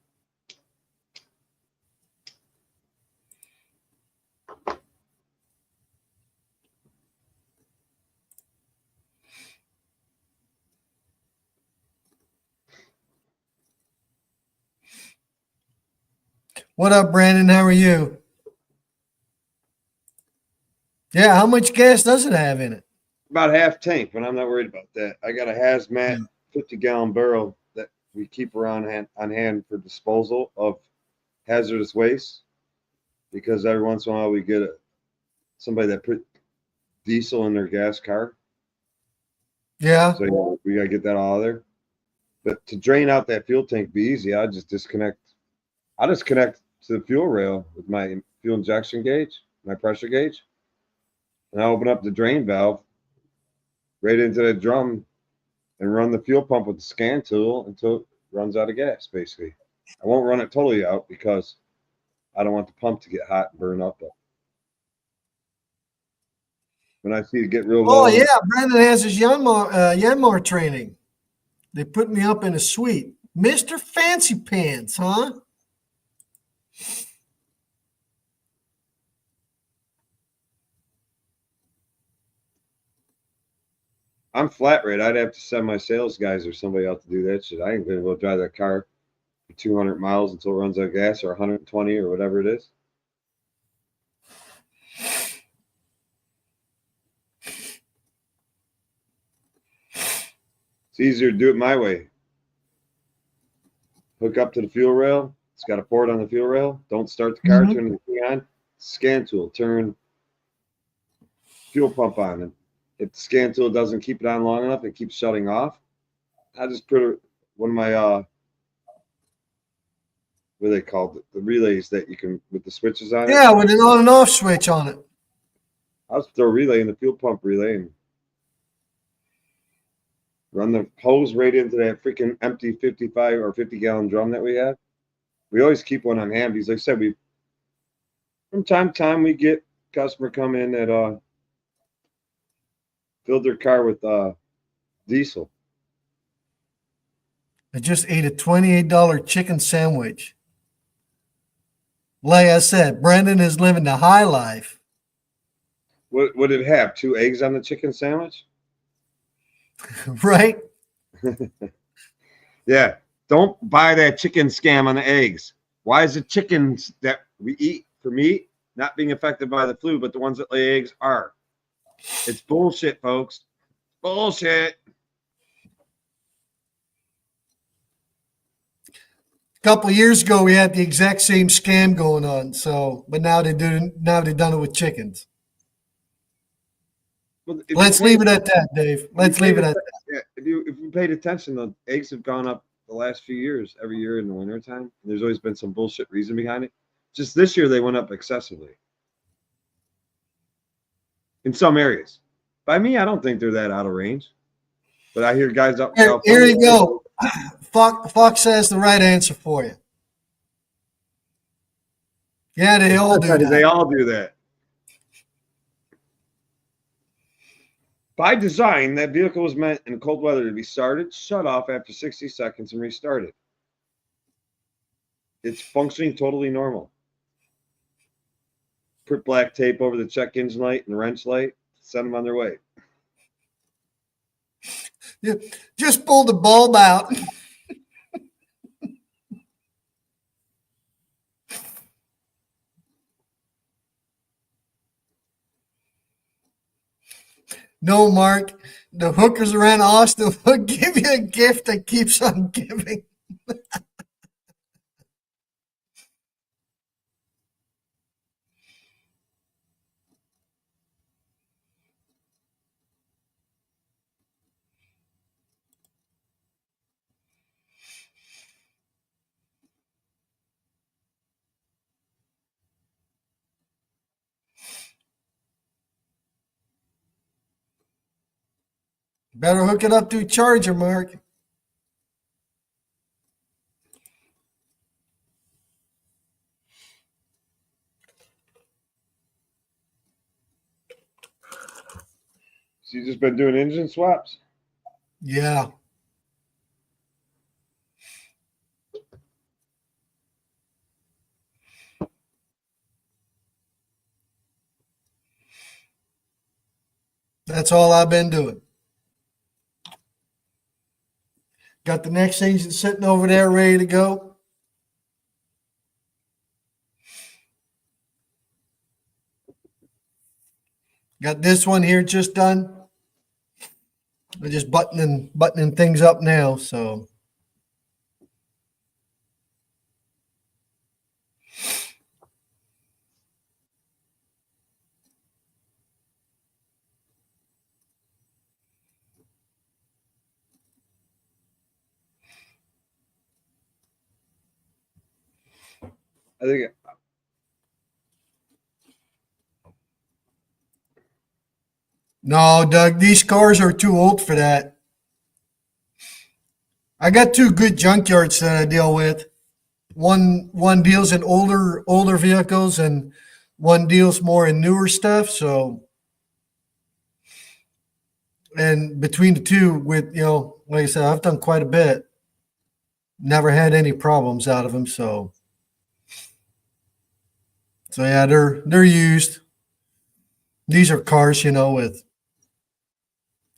What up, Brandon? How are you? Yeah, how much gas does it have in it? About half tank, but I'm not worried about that. I got a hazmat 50-gallon barrel that we keep around on hand for disposal of hazardous waste, because every once in a while we get somebody that put diesel in their gas car. Yeah. So we gotta get that all out of there. But to drain out that fuel tank be easy. I just disconnect. I just connect to the fuel rail with my fuel injection gauge, my pressure gauge, and I open up the drain valve right into the drum and run the fuel pump with the scan tool until it runs out of gas. Basically, I won't run it totally out because I don't want the pump to get hot and burn up. But when I see it get real low, Oh yeah, Brandon has his Yanmar training. They put me up in a suite. Mr. Fancy Pants, huh? I'm flat rate. I'd have to send my sales guys or somebody out to do that shit. I ain't gonna go drive that car for 200 miles until it runs out of gas, or 120 or whatever it is. It's easier to do it my way. Hook up to the fuel rail. It's got a port on the fuel rail. Don't start the car, turn the thing on. Scan tool, turn fuel pump on. And if the scan tool doesn't keep it on long enough, it keeps shutting off. I just put one of my what are they called? The relays that you can with the switches on it. Yeah, with an on and off switch on it. I'll just throw a relay in the fuel pump relay and run the hose right into that freaking empty 55 or 50-gallon drum that we have. We always keep one on hand because, like I said, we from time to time we get customer come in that filled their car with diesel. I just ate a $28 chicken sandwich. Like I said, Brandon is living the high life. What would it have? 2 eggs on the chicken sandwich? Right? Yeah. Don't buy that chicken scam on the eggs. Why is the chickens that we eat for meat not being affected by the flu, but the ones that lay eggs are? It's bullshit, folks. Bullshit. A couple of years ago, we had the exact same scam going on. So, but now they've done it with chickens. Well, Let's leave it at that, Dave. Let's leave it at that. Yeah, if you paid attention, the eggs have gone up the last few years, every year in the wintertime. There's always been some bullshit reason behind it. Just this year, they went up excessively in some areas. By me, I don't think they're that out of range. But I hear guys up. Here you go. Fox has the right answer for you. Yeah, they all do that. They all do that. By design, that vehicle was meant in cold weather to be started, shut off after 60 seconds, and restarted. It's functioning totally normal. Put black tape over the check engine light and the wrench light, send them on their way. Yeah, just pull the bulb out. No, Mark, the hookers around Austin will give you a gift that keeps on giving. Better hook it up to a charger, Mark. So you just been doing engine swaps? Yeah. That's all I've been doing. Got the next engine sitting over there ready to go. Got this one here just done. We're just buttoning things up now, so I think No, Doug, these cars are too old for that. I got two good junkyards that I deal with. One deals in older vehicles, and one deals more in newer stuff. So, and between the two, with like I said, I've done quite a bit. Never had any problems out of them. So yeah, they're used. These are cars, with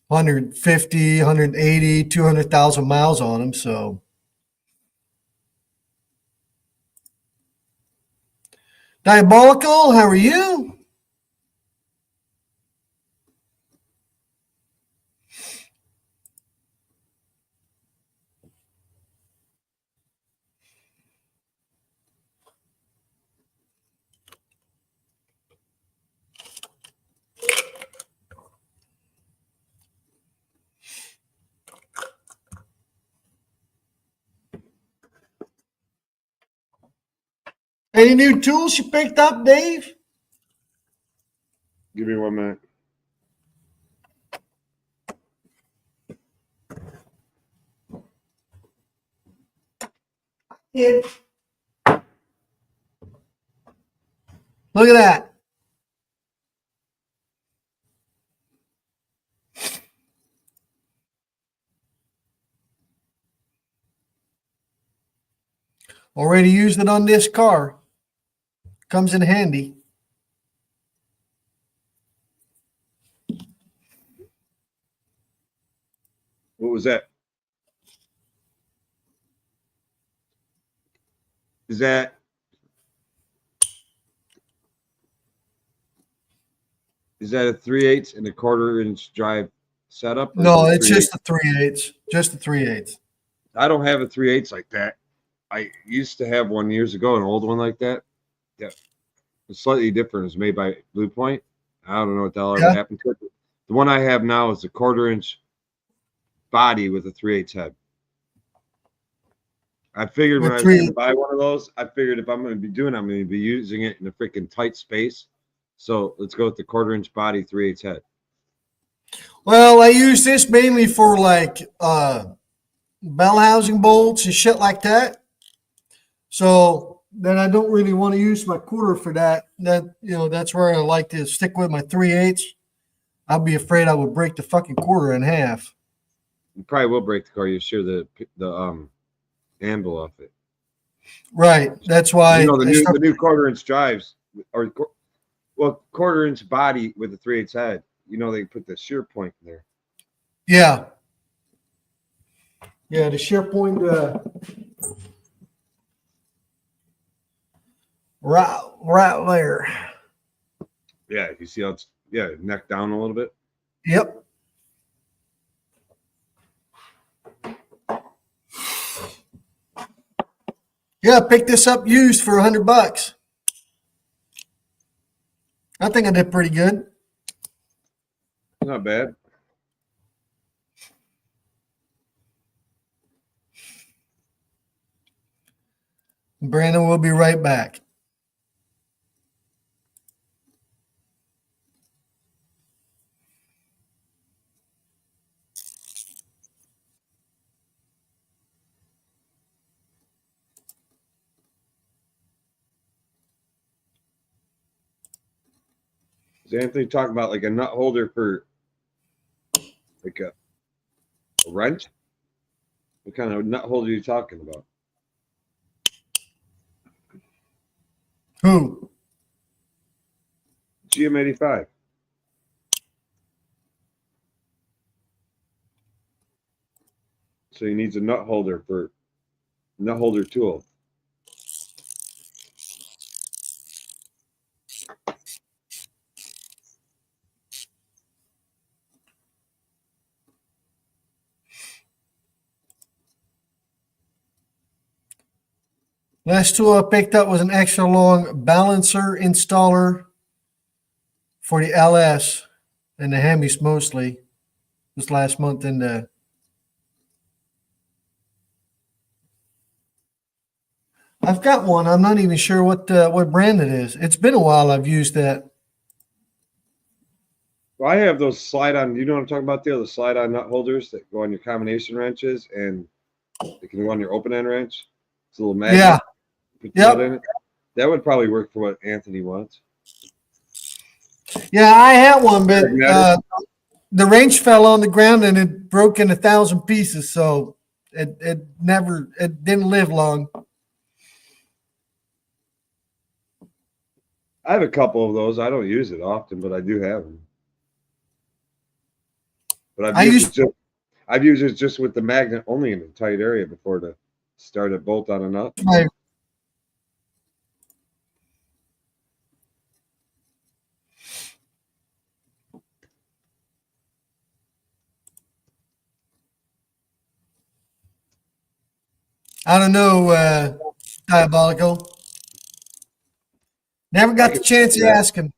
150, 180, 200,000 miles on them. So, Diabolical, how are you? Any new tools you picked up, Dave? give me 1 minute. Yeah. Look at that. Already used it on this car. Comes in handy. What was that? Is that a 3/8 and a 1/4-inch drive setup? or No, is it it's 3/8? just the 3/8. Just the 3/8. I don't have a 3/8 like that. I used to have one years ago, an old one like that. Yeah, it's slightly different. It's made by Blue Point. I don't know what the hell ever Yeah. happened to it. The one I have now is a 1/4-inch body with a 3/8 head. I figured when With I was going three- to buy one of those, I figured if I'm going to be doing it, I'm going to be using it in a freaking tight space. So let's go with the 1/4-inch body, 3/8 head. Well, I use this mainly for like bell housing bolts and shit like that. So then I don't really want to use my quarter for that. That's where I like to stick with my 3/8. I'd be afraid I would break the fucking quarter in half. You probably will break the car. You shear the handle off it. Right. That's why The I new start- 1/4-inch drives, or 1/4-inch body with a 3/8 head. They put the shear point in there. Yeah. Yeah, the shear point right there. Yeah, you see how it's neck down a little bit. Yep. Yeah, I picked this up used for $100. I think I did pretty good. Not bad. Brandon will be right back. Is Anthony talking about like a nut holder for like a wrench? What kind of nut holder are you talking about? Who? GM85. So he needs a nut holder tool. Last tool I picked up was an extra long balancer installer for the LS and the Hemis mostly. This last month in the I've got one. I'm not even sure what brand it is. It's been a while I've used that. Well, I have those slide-on. You know what I'm talking about? The slide-on nut holders that go on your combination wrenches, and they can go on your open-end wrench. It's a little magnet. Yeah. Put the nut in it. That would probably work for what Anthony wants. Yeah, I had one, but Magnetic? the wrench fell on the ground and it broke in 1,000 pieces. So it didn't live long. I have a couple of those. I don't use it often, but I do have them. But I've used it just with the magnet only in a tight area before to start a bolt on a nut. My, I don't know, Diabolical. Never got the chance to ask him.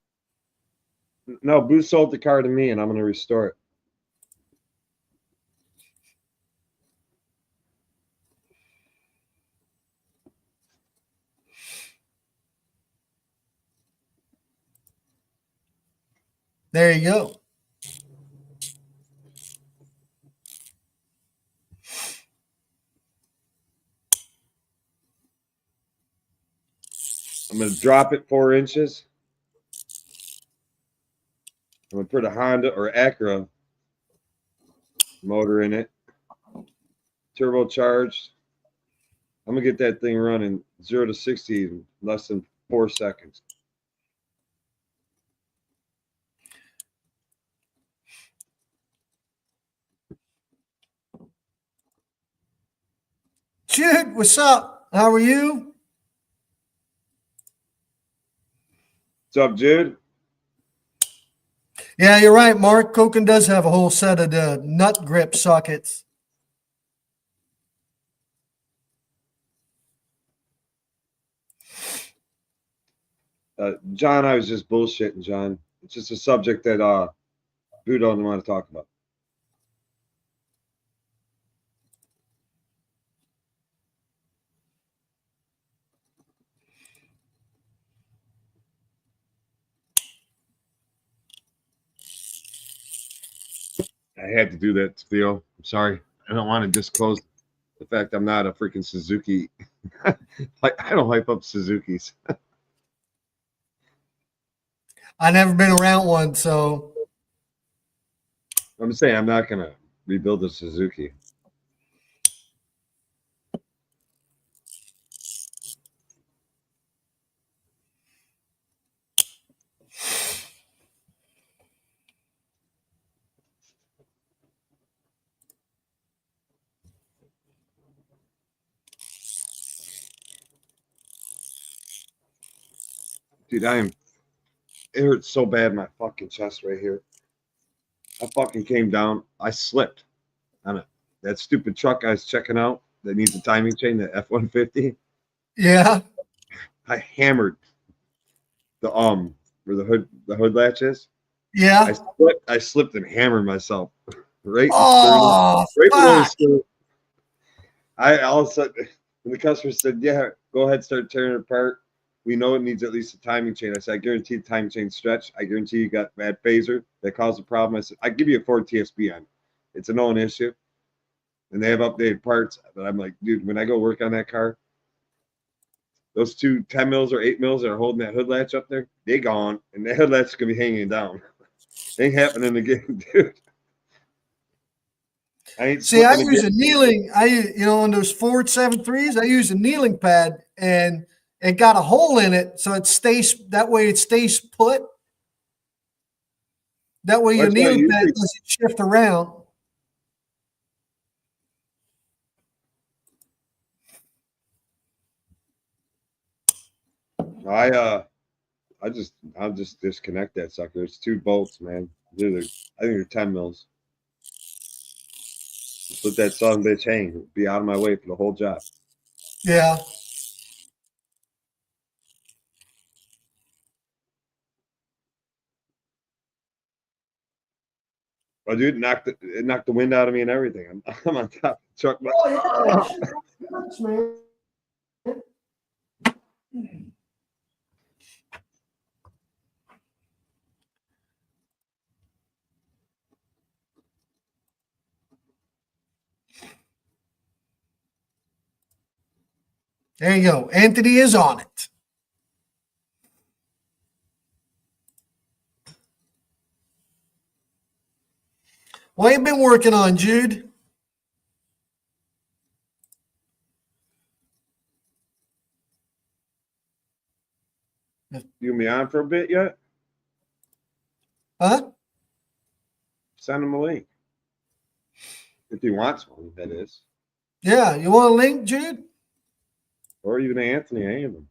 No, Boo sold the car to me, and I'm going to restore it. There you go. I'm going to drop it 4 inches. I'm going to put a Honda or Acura motor in it, turbocharged. I'm going to get that thing running 0 to 60 in less than 4 seconds. Jude, what's up? How are you? What's up, Jude? Yeah, you're right, Mark. Koken does have a whole set of the nut grip sockets. John, I was just bullshitting, John. It's just a subject that Boo don't want to talk about. I had to do that, Theo. I'm sorry. I don't want to disclose the fact I'm not a freaking Suzuki. Like, I don't hype up Suzukis. I never been around one, so I'm saying I'm not gonna rebuild a Suzuki. Dude, it hurts so bad in my fucking chest right here. I fucking came down. I slipped on it. That stupid truck I was checking out that needs a timing chain, the F-150. yeah. I hammered the where the hood latch is. Yeah. I slipped and hammered myself right. Oh, Right below the fuck. sternum. I all of a sudden, when the customer said, "Yeah, go ahead, start tearing it apart. We know it needs at least a timing chain." I said, "I guarantee the timing chain stretch. I guarantee you got bad phaser that caused the problem." I said, "I give you a Ford TSB on. It's a known issue, and they have updated parts." But I'm like, dude, when I go work on that car, those two 10 mils or 8 mils that are holding that hood latch up there, they gone, and that hood latch is gonna be hanging down. Ain't happening again, dude. I ain't See, I slipping use again. a kneeling. On those Ford 7.3s, I use a kneeling pad, and it got a hole in it, so it stays that way. It stays put. That way, your That's why I kneeling pad usually- doesn't shift around. I'll just disconnect that sucker. It's 2 bolts, man. I think they're 10 mils. Just let that son bitch hang. Be out of my way for the whole job. Yeah. Oh, dude, it knocked the wind out of me and everything. I'm on top of the truck. Oh, yeah. Nuts, man. There you go. Anthony is on it. What have you been working on, Jude? You me on for a bit yet? Huh? Send him a link. If he wants one, that is. Yeah, you want a link, Jude? Or even Anthony, any of them.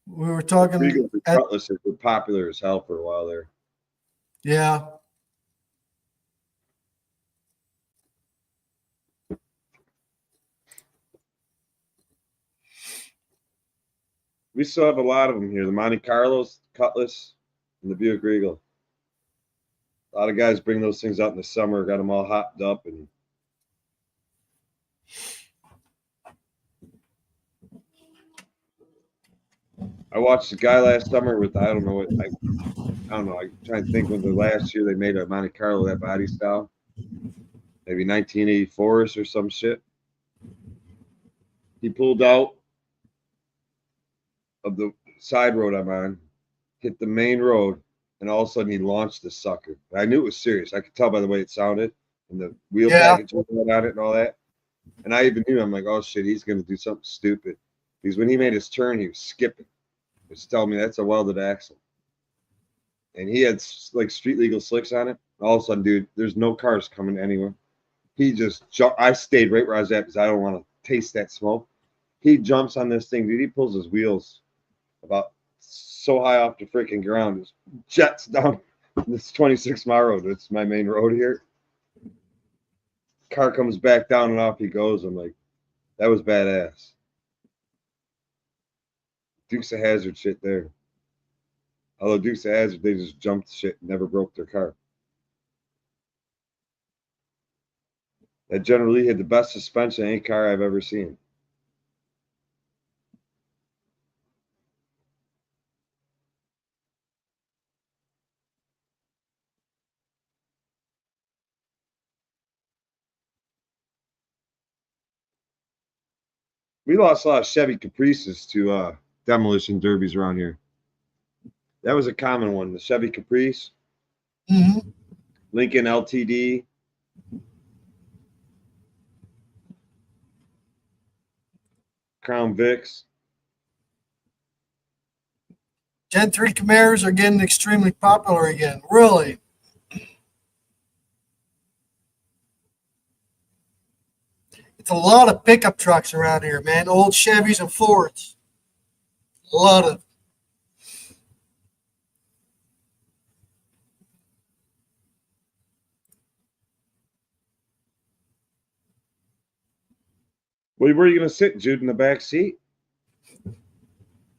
We were talking. Regal and Cutlass were popular as hell for a while there. Yeah. We still have a lot of them here. The Monte Carlos, Cutlass, and the Buick Regal. A lot of guys bring those things out in the summer, got them all hopped up, and I watched a guy last summer with I don't know. I'm trying to think when the last year they made a Monte Carlo that body style. Maybe 1984 or some shit. He pulled out of the side road I'm on, hit the main road, and all of a sudden he launched the sucker. I knew it was serious. I could tell by the way it sounded and the wheel package on it and all that. And I even knew, I'm like, oh shit, he's gonna do something stupid. Because when he made his turn, he was skipping. It's telling me that's a welded axle. And he had like street legal slicks on it. All of a sudden, dude, there's no cars coming anywhere. He just jumped. I stayed right where I was at because I don't want to taste that smoke. He jumps on this thing, dude. He pulls his wheels about so high off the freaking ground, just jets down this 26-mile road. It's my main road here. Car comes back down and off he goes. I'm like, that was badass. Dukes of Hazzard shit there. Although Dukes of Hazzard, they just jumped shit and never broke their car. That generally had the best suspension of any car I've ever seen. We lost a lot of Chevy Caprices to demolition derbies around here. That was a common one. The Chevy Caprice, Mm-hmm. Lincoln LTD, Crown Vics. Gen 3 Camaros are getting extremely popular again. Really? It's a lot of pickup trucks around here, man. Old Chevys and Fords. A lot of. Where are you going to sit, Jude, in the back seat? You're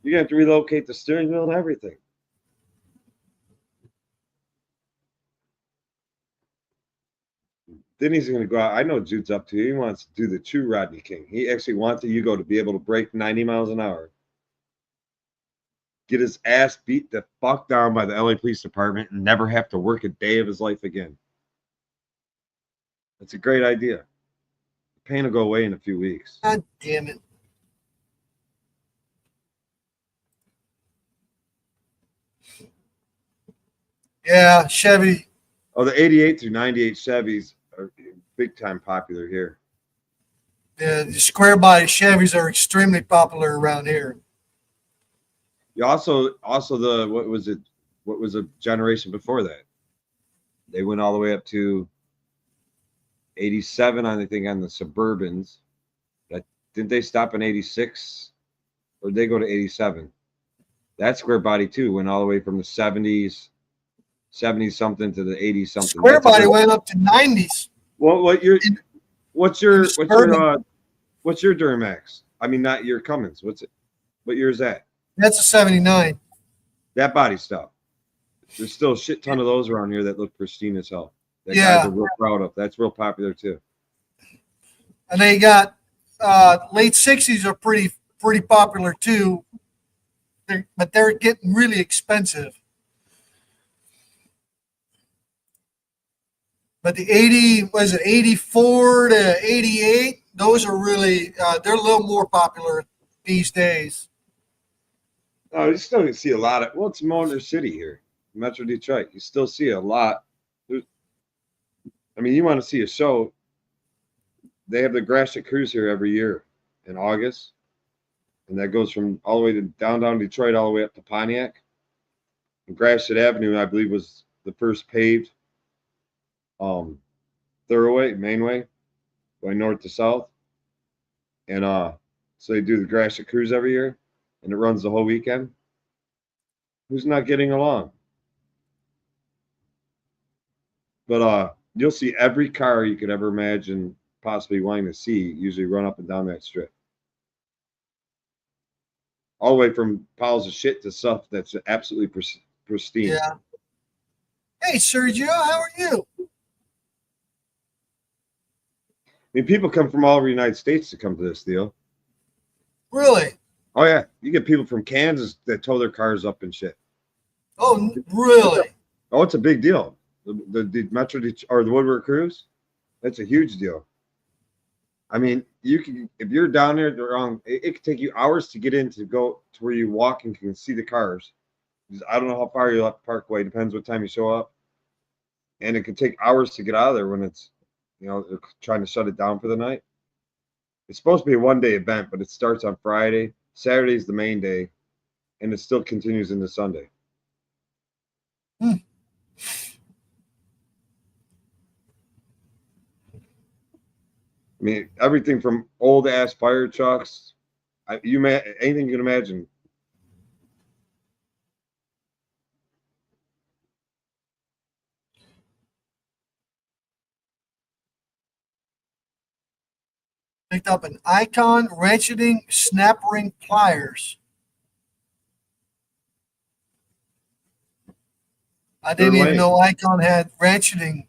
going to have to relocate the steering wheel and everything. Then he's going to go out. I know Jude's up to. He wants to do the true Rodney King. He actually wants the Yugo to be able to break 90 miles an hour. Get his ass beat the fuck down by the LA Police Department and never have to work a day of his life again. That's a great idea. The pain will go away in a few weeks. God damn it. Yeah, Chevy. Oh, the 88 through 98 Chevys are big time popular here. Yeah, the square body Chevys are extremely popular around here. You also the what was a generation before that? They went all the way up to 87, I think, on the Suburbans. Didn't they stop in 86? Or did they go to 87? That square body too went all the way from the 70s something to the 80s something. Square body went up to 90s. Well, what's your Duramax? I mean, not your Cummins. What's it? What year is that? That's a 79. That body stuff. There's still a shit ton of those around here that look pristine as hell. That Yeah. guys are real proud of. That's real popular too. And they got late 60s are pretty popular too. But they're getting really expensive. But the 84 to 88, those are really they're a little more popular these days. Oh, you still see a lot of. Well, it's Motor City here, Metro Detroit. You still see a lot. I mean, you want to see a show. They have the Gratiot Cruise here every year in August, and that goes from all the way to downtown Detroit all the way up to Pontiac. And Gratiot Avenue, I believe, was the first paved thoroughway, mainway, going north to south. And so they do the Gratiot Cruise every year, and it runs the whole weekend. Who's not getting along? But you'll see every car you could ever imagine possibly wanting to see usually run up and down that strip. All the way from piles of shit to stuff that's absolutely pristine. Yeah. Hey, Sergio, how are you? I mean, people come from all over the United States to come to this deal. Really? Oh, yeah. You get people from Kansas that tow their cars up and shit. Oh, really? Oh, it's a big deal. The Metro or the Woodward Cruise, that's a huge deal. I mean, you can, if you're down there, it could take you hours to get in to go to where you walk and can see the cars. I don't know how far you're up the Parkway. Depends what time you show up. And it can take hours to get out of there when it's, they're trying to shut it down for the night. It's supposed to be a one-day event, but it starts on Friday. Saturday's the main day, and it still continues into Sunday. Hmm. I mean, everything from old-ass fire trucks, anything you can imagine. Picked up an Icon ratcheting snap ring pliers. I didn't even know Icon had ratcheting.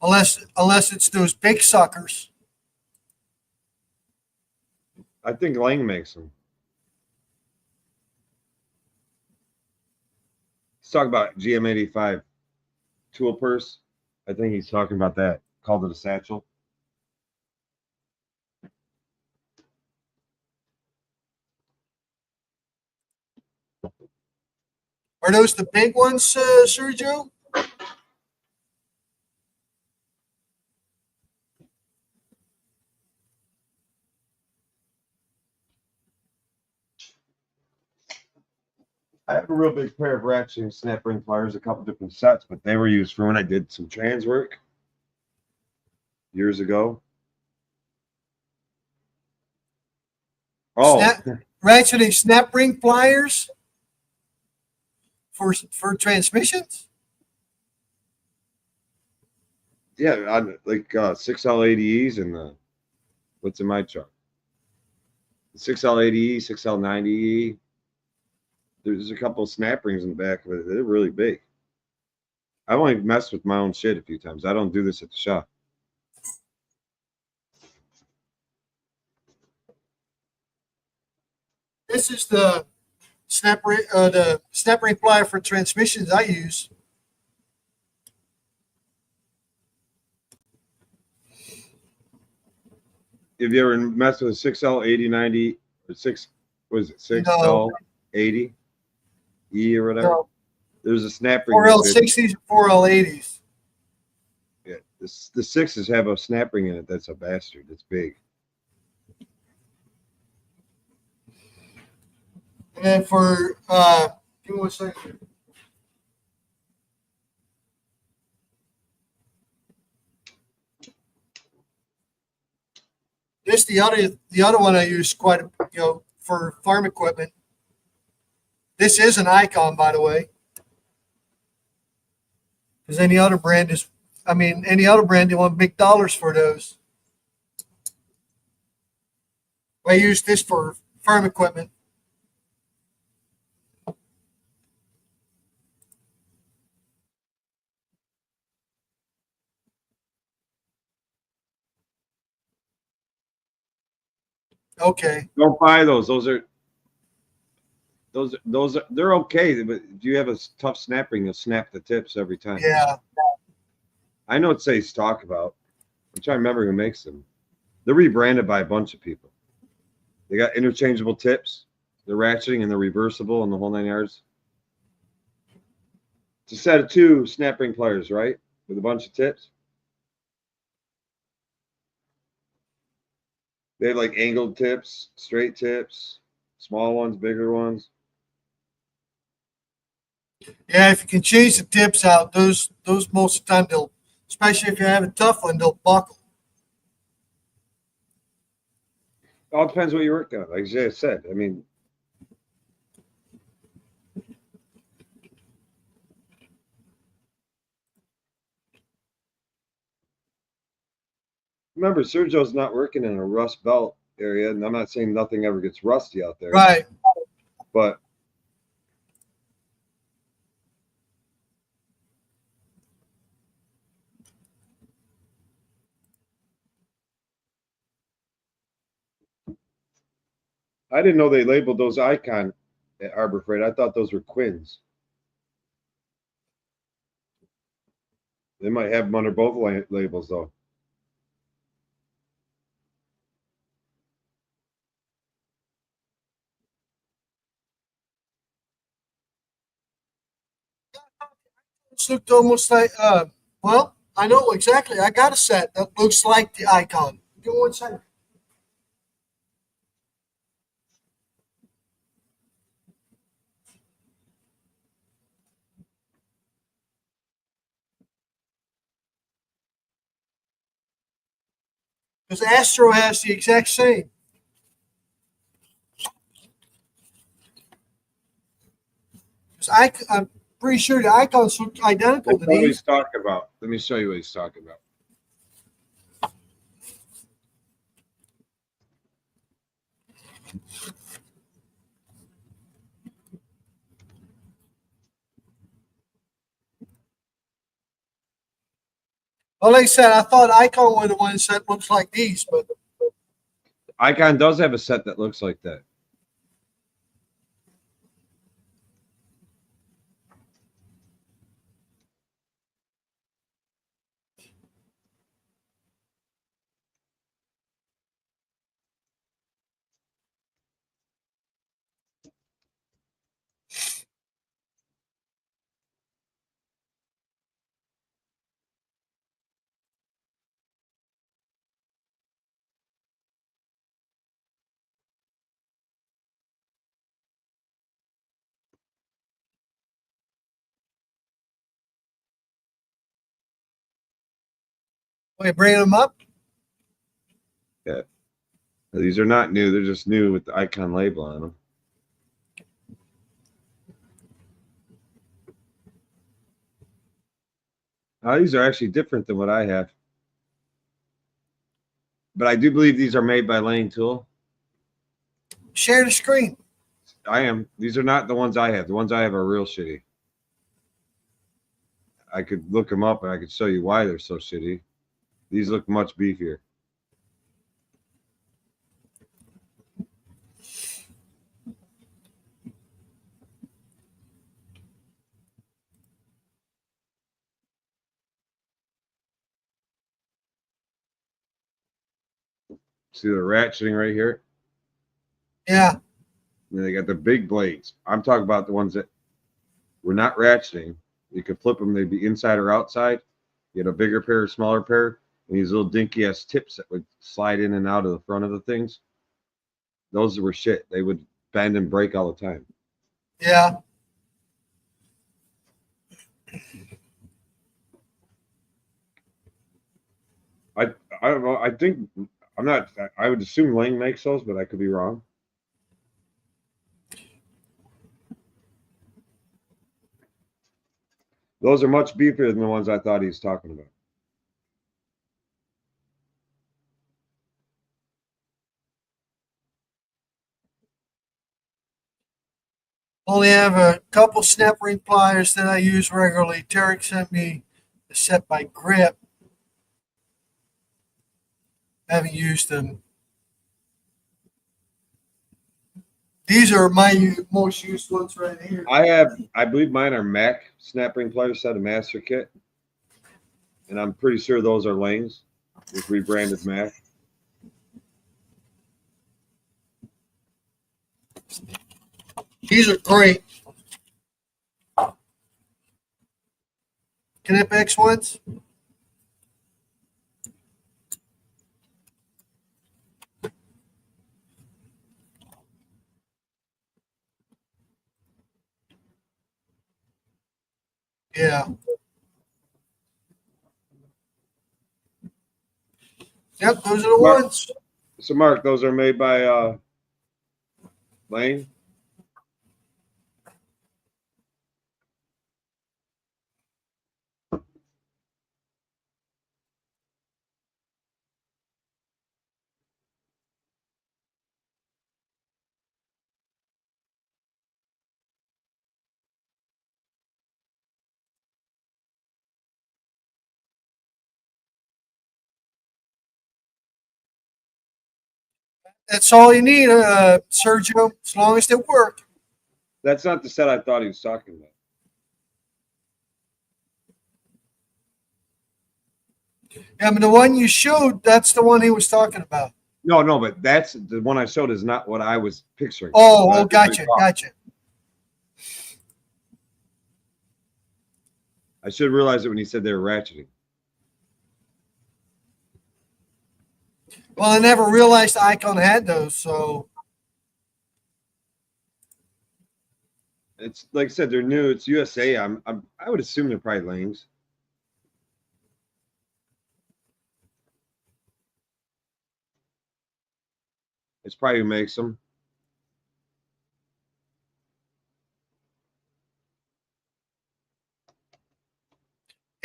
Unless it's those big suckers. I think Lang makes them. Let's talk about GM85 tool purse. I think he's talking about that. Called it a satchel. Are those the big ones, Sergio? I have a real big pair of ratcheting snap ring pliers, a couple different sets, but they were used for when I did some trans work years ago. Oh, Ratcheting snap ring pliers for transmissions? yeah, on like 6L80Es and what's in my truck? The 6L80E, 6L90E. There's a couple of snap rings in the back of it. They're really big. I've only messed with my own shit a few times. I don't do this at the shop. This is the snap ring plier for transmissions I use. Have you ever messed with a 6L80, 90, or 6L80? E or whatever. No. There's a snap ring. 4L60s and 4L80s. Yeah, the 6s have a snap ring in it. That's a bastard. It's big. And then for give me 1 second. This the other one I use quite for farm equipment. This is an Icon, by the way. Because any other brand they want big dollars for those. I use this for farm equipment. Okay. Don't buy those. They're okay, but if you have a tough snap ring, you'll snap the tips every time. Yeah. I know what Say's talk about. I'm trying to remember who makes them. They're rebranded by a bunch of people. They got interchangeable tips. They're ratcheting and they're reversible and the whole 9 yards. It's a set of 2 snap ring pliers, right? With a bunch of tips. They have like angled tips, straight tips, small ones, bigger ones. Yeah, if you can change the tips out, those most of the time they'll, especially if you have a tough one, they'll buckle. It all depends what you're working on. Like Jay said, I mean, remember Sergio's not working in a rust belt area, and I'm not saying nothing ever gets rusty out there, Right. but I didn't know they labeled those Icon at Harbor Freight. I thought those were Quins. They might have them under both labels though. It looked almost like, well, I know exactly. I got a set that looks like the Icon. Give me 1 second. Because Astro has the exact same. I'm pretty sure the Icons look identical That's to what these. he's talking about. Let me show you what he's talking about. Well, like I said, I thought Icon were the ones that looks like these, but Icon does have a set that looks like that. we bring them up. These are not new. They're just new with the Icon label on them. These are actually different than what I have. But I do believe these are made by Lane Tool. Share the screen. I am. These are not the ones I have. The ones I have are real shitty. I could look them up and I could show you why they're so shitty. These look much beefier. See the ratcheting right here? Yeah. And they got the big blades. I'm talking about the ones that were not ratcheting. You could flip them. They'd be inside or outside. You had a bigger pair, a smaller pair, and these little dinky ass tips that would slide in and out of the front of the things. Those were shit. They would bend and break all the time. Yeah. I don't know. I think I'm not. I would assume Lang makes those, but I could be wrong. Those are much beefier than the ones I thought he was talking about. Only have a couple snap ring pliers that I use regularly. Tarek sent me a set by Grip. Haven't used them. These are my most used ones right here. I believe mine are Mac snap ring pliers set, a master kit, and I'm pretty sure those are Lang's with rebranded Mac. These are great. Knipex ones. Yeah. Yep, those are the Mark. ones. So Mark, those are made by Lang. That's all you need, Sergio, as long as they work. That's not the set I thought he was talking about. Yeah, but the one you showed, that's the one he was talking about. No, but that's the one I showed is not what I was picturing. Oh, gotcha. I should realize it when he said they were ratcheting. Well, I never realized Icon had those, so It's like I said, they're new. It's USA. I would assume they're probably Lang's. It's probably who makes them.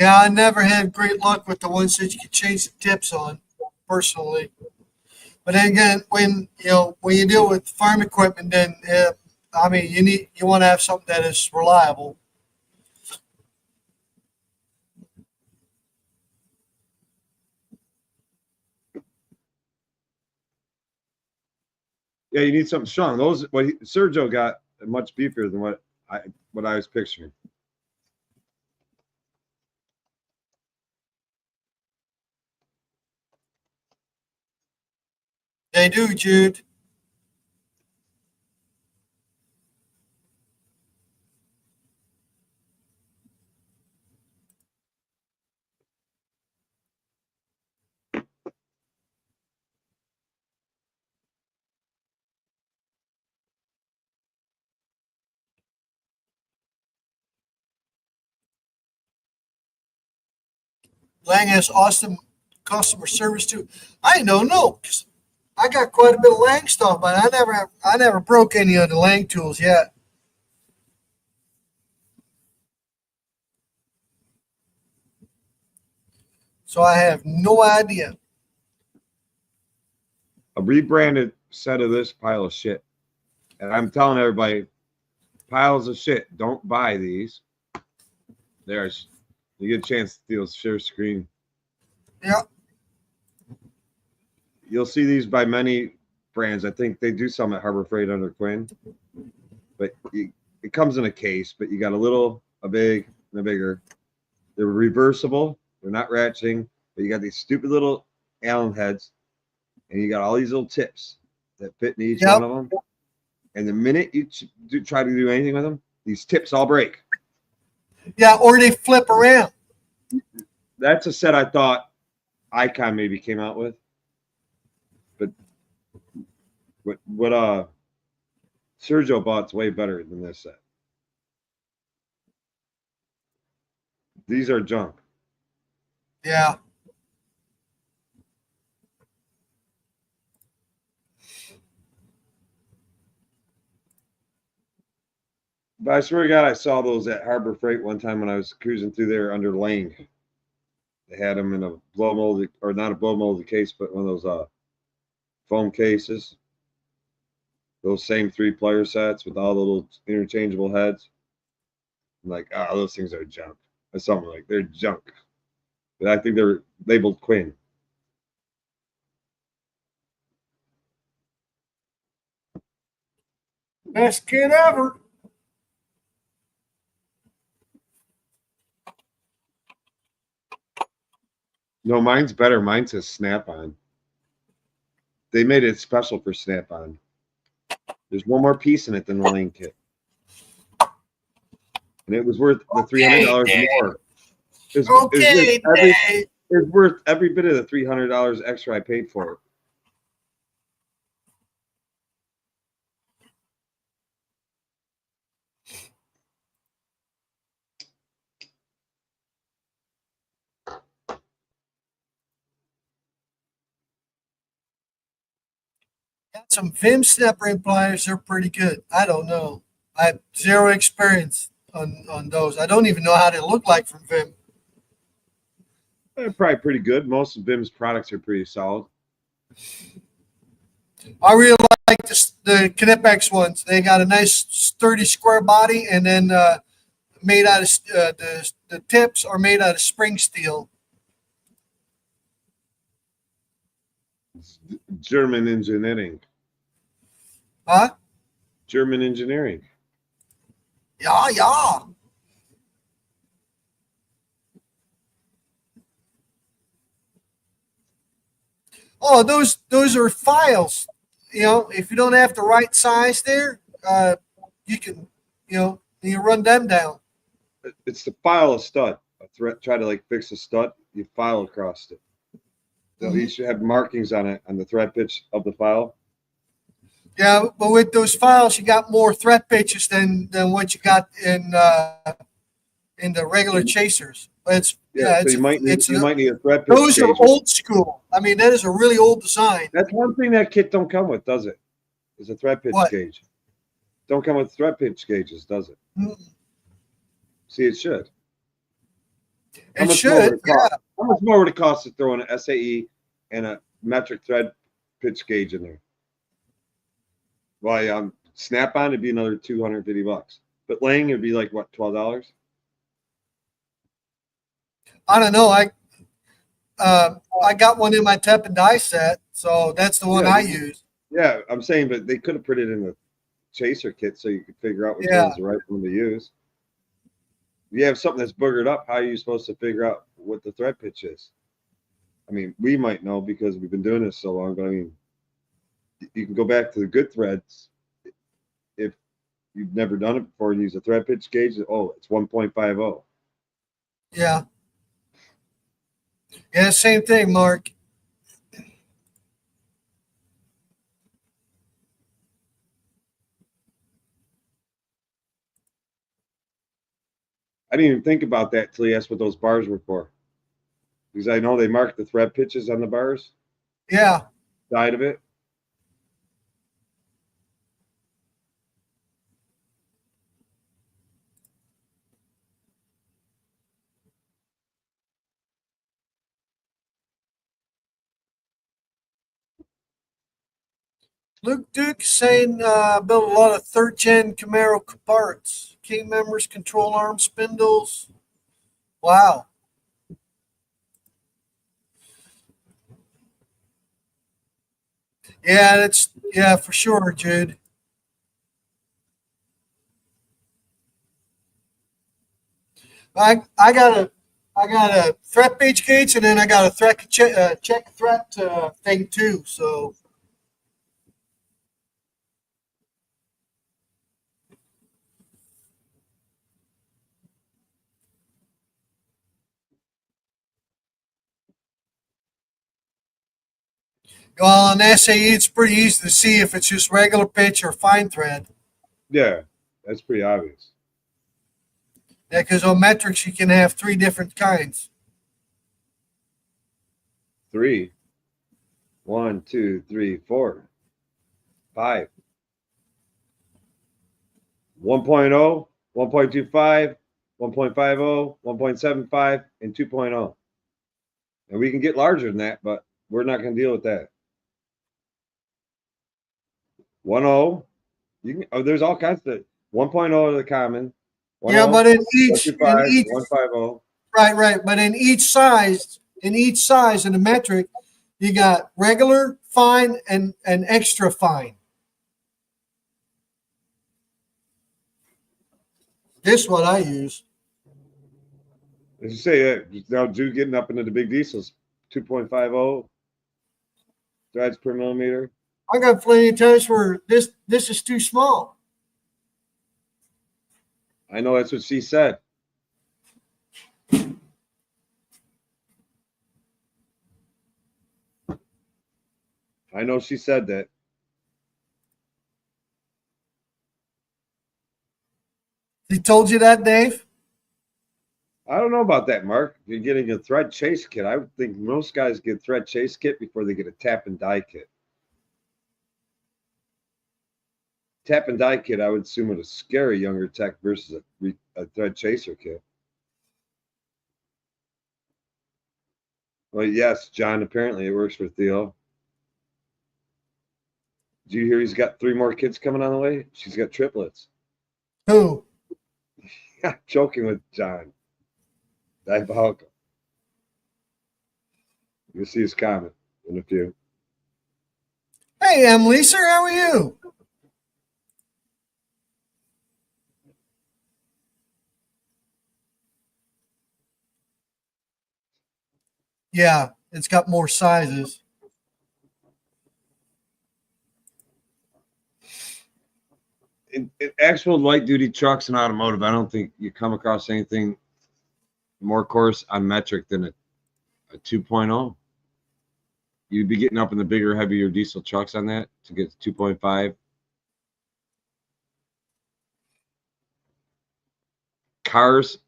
yeah, I never had great luck with the ones that you could change the tips on, personally. But then again, when you deal with farm equipment, then I mean, you want to have something that is reliable. Yeah, you need something strong. Sergio got much beefier than what I was picturing. They do, Jude. Lang has awesome customer service too. I don't know because I got quite a bit of Lang stuff, but I never broke any of the Lang tools yet. So I have no idea. A rebranded set of this pile of shit. And I'm telling everybody, piles of shit. Don't buy these. There's you get a chance to steal share screen. Yeah. You'll see these by many brands. I think they do some at Harbor Freight under Quinn. But it comes in a case, but you got a little, a big, and a bigger. They're reversible. They're not ratcheting. But you got these stupid little Allen heads. And you got all these little tips that fit in each one of them. And the minute you try to do anything with them, these tips all break. Yeah, or they flip around. That's a set I thought Icon maybe came out with. But what Sergio bought's way better than this set. These are junk. Yeah. But I swear to God, I saw those at Harbor Freight one time when I was cruising through there under Lang. They had them in a blow molded, or not a blow molded case, but one of those foam cases. Those same 3-player sets with all the little interchangeable heads. I'm like, those things are junk. Or something like they're junk. But I think they're labeled Quinn. Best kid ever. No, mine's better. Mine says Snap-on. They made it special for Snap-on. There's one more piece in it than the Lane kit. And it was worth the $300 more. Okay, Dave. It's worth every bit of the $300 extra I paid for it. Got some Vim snap ring pliers. They're pretty good. I don't know. I have zero experience on those. I don't even know how they look like from Vim. They're probably pretty good. Most of Vim's products are pretty solid. I really like the Knipex ones. They got a nice sturdy square body, and then made out of the tips are made out of spring steel. German engineering. Huh? German engineering. Yeah, yeah. Oh, those are files. You know, if you don't have the right size there, you can, you run them down. It's to file a stud. Try to like fix a stud. You file across it. So you should have markings on it on the thread pitch of the file. Yeah, but with those files, you got more thread pitches than what you got in the regular chasers. But it's So you might need a thread pitch. Those are gauge. old school. I mean, that is a really old design. That's one thing that kit don't come with, does it? Is a thread pitch What? gauge. Don't come with thread pitch gauges, does it? Mm. See, it should. How It much more would should, it yeah. cost? How much more would it cost to throw in an SAE and a metric thread pitch gauge in there? Well, yeah, Snap-on it'd be another $250, but Lang it'd be like what, $12? I don't know. I got one in my tep and die set, so that's the one Yeah. I use. Yeah, I'm saying, but they could have put it in the chaser kit so you could figure out which Yeah. one's the right one to use. If you have something that's boogered up, how are you supposed to figure out what the thread pitch is? I mean, we might know because we've been doing this so long, but I mean, you can go back to the good threads if you've never done it before and use a thread pitch gauge. Oh, it's 1.50. Yeah. Yeah, same thing, Mark. I didn't even think about that till he asked what those bars were for. Because I know they mark the thread pitches on the bars, Yeah. side of it. Luke Duke saying built a lot of third gen Camaro parts, key members, control arm spindles. Wow. Yeah, for sure, Jude. I got a threat page gauge, and then I got a check threat thing too. So well, on SAE, it's pretty easy to see if it's just regular pitch or fine thread. Yeah, that's pretty obvious. Yeah, because on metrics you can have 3 different kinds. 3. 1, 2, 3, 4, 5. 1.0, 1.25, 1.50, 1.75, and 2.0. And we can get larger than that, but we're not going to deal with that. 1.0, there's all kinds of 1.0 of the common. 1.0, Yeah, but in each 1.50, right. But in each size in the metric, you got regular, fine, and extra fine. This one I use. As you say, now Jude getting up into the big diesels, 2.50 threads per millimeter. I got plenty of times where this is too small. I know that's what she said. I know she said that. He told you that, Dave? I don't know about that, Mark. If you're getting a thread chase kit, I would think most guys get thread chase kit before they get a tap and die kit. Tap and die kit, I would assume, would scare a younger tech versus a thread chaser kit. Well, yes, John, apparently it works for Theo. Did you hear he's got 3 more kids coming on the way? She's got triplets. Who? Yeah, joking with John. Diabolical. You'll see his comment in a few. Hey, Emily, sir, how are you? Yeah, it's got more sizes. In actual light duty trucks and automotive, I don't think you come across anything more coarse on metric than a 2.0. You'd be getting up in the bigger, heavier diesel trucks on that to get 2.5. Cars,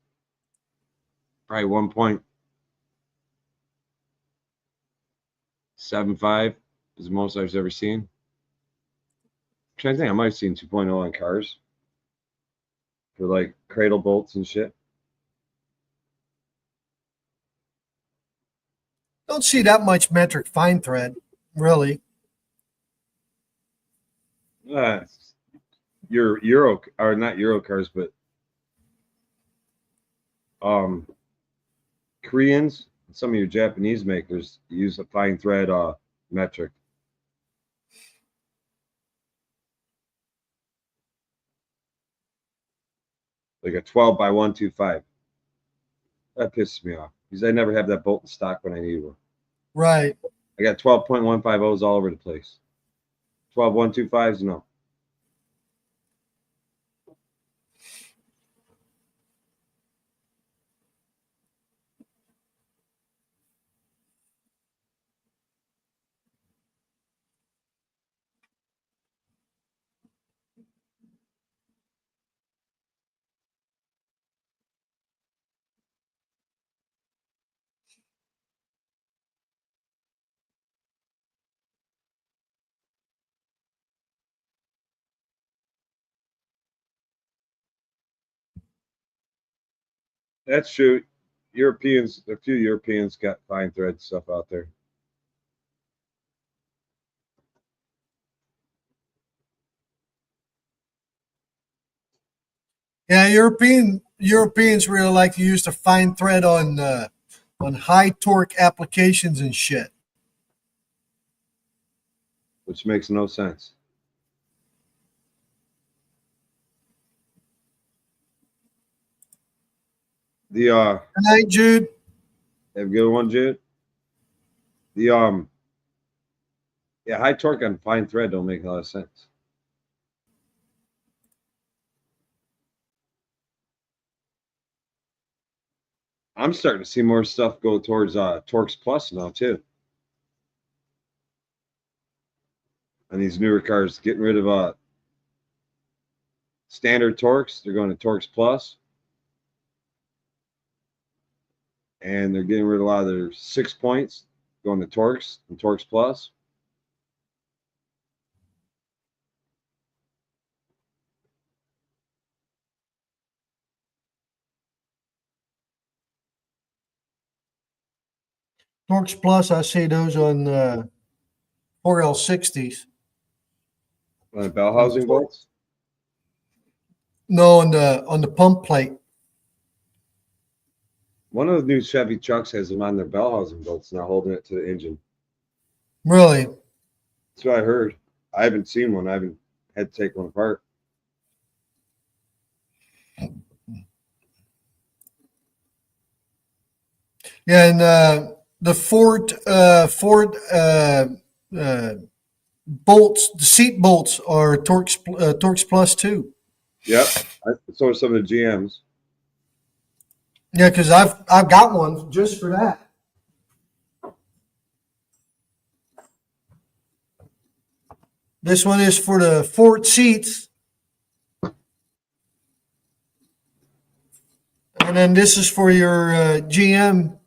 probably 1.75 is the most I've ever seen. I'm trying to think, I might have seen 2.0 on cars for like cradle bolts and shit. Don't see that much metric fine thread, really. Your Euro, or not Euro cars, but Koreans, some of your Japanese makers use a fine thread metric. Like a 12 by 125. That pisses me off because I never have that bolt in stock when I need one. Right. I got 12.150s all over the place. 12 125s, no. That's true. Europeans, a few Europeans got fine thread stuff out there. Yeah, Europeans really like to use the fine thread on high torque applications and shit. Which makes no sense. The Good night, Jude. have a good one, Jude. The yeah, high torque on fine thread don't make a lot of sense. I'm starting to see more stuff go towards Torx Plus now too. And these newer cars getting rid of standard Torx, they're going to Torx Plus. And they're getting rid of a lot of their 6 points, going to Torx and Torx Plus. Torx Plus, I see those on 4L60s. Bell housing bolts. No, on the pump plate. One of the new Chevy trucks has them on their bell housing bolts, not holding it to the engine. Really? That's what I heard. I haven't seen one. I haven't had to take one apart. Yeah, and the Ford bolts, the seat bolts are Torx Plus too. Yep. So are some of the GMs. Yeah, because I've got one just for that. This one is for the Ford seats, and then this is for your GM.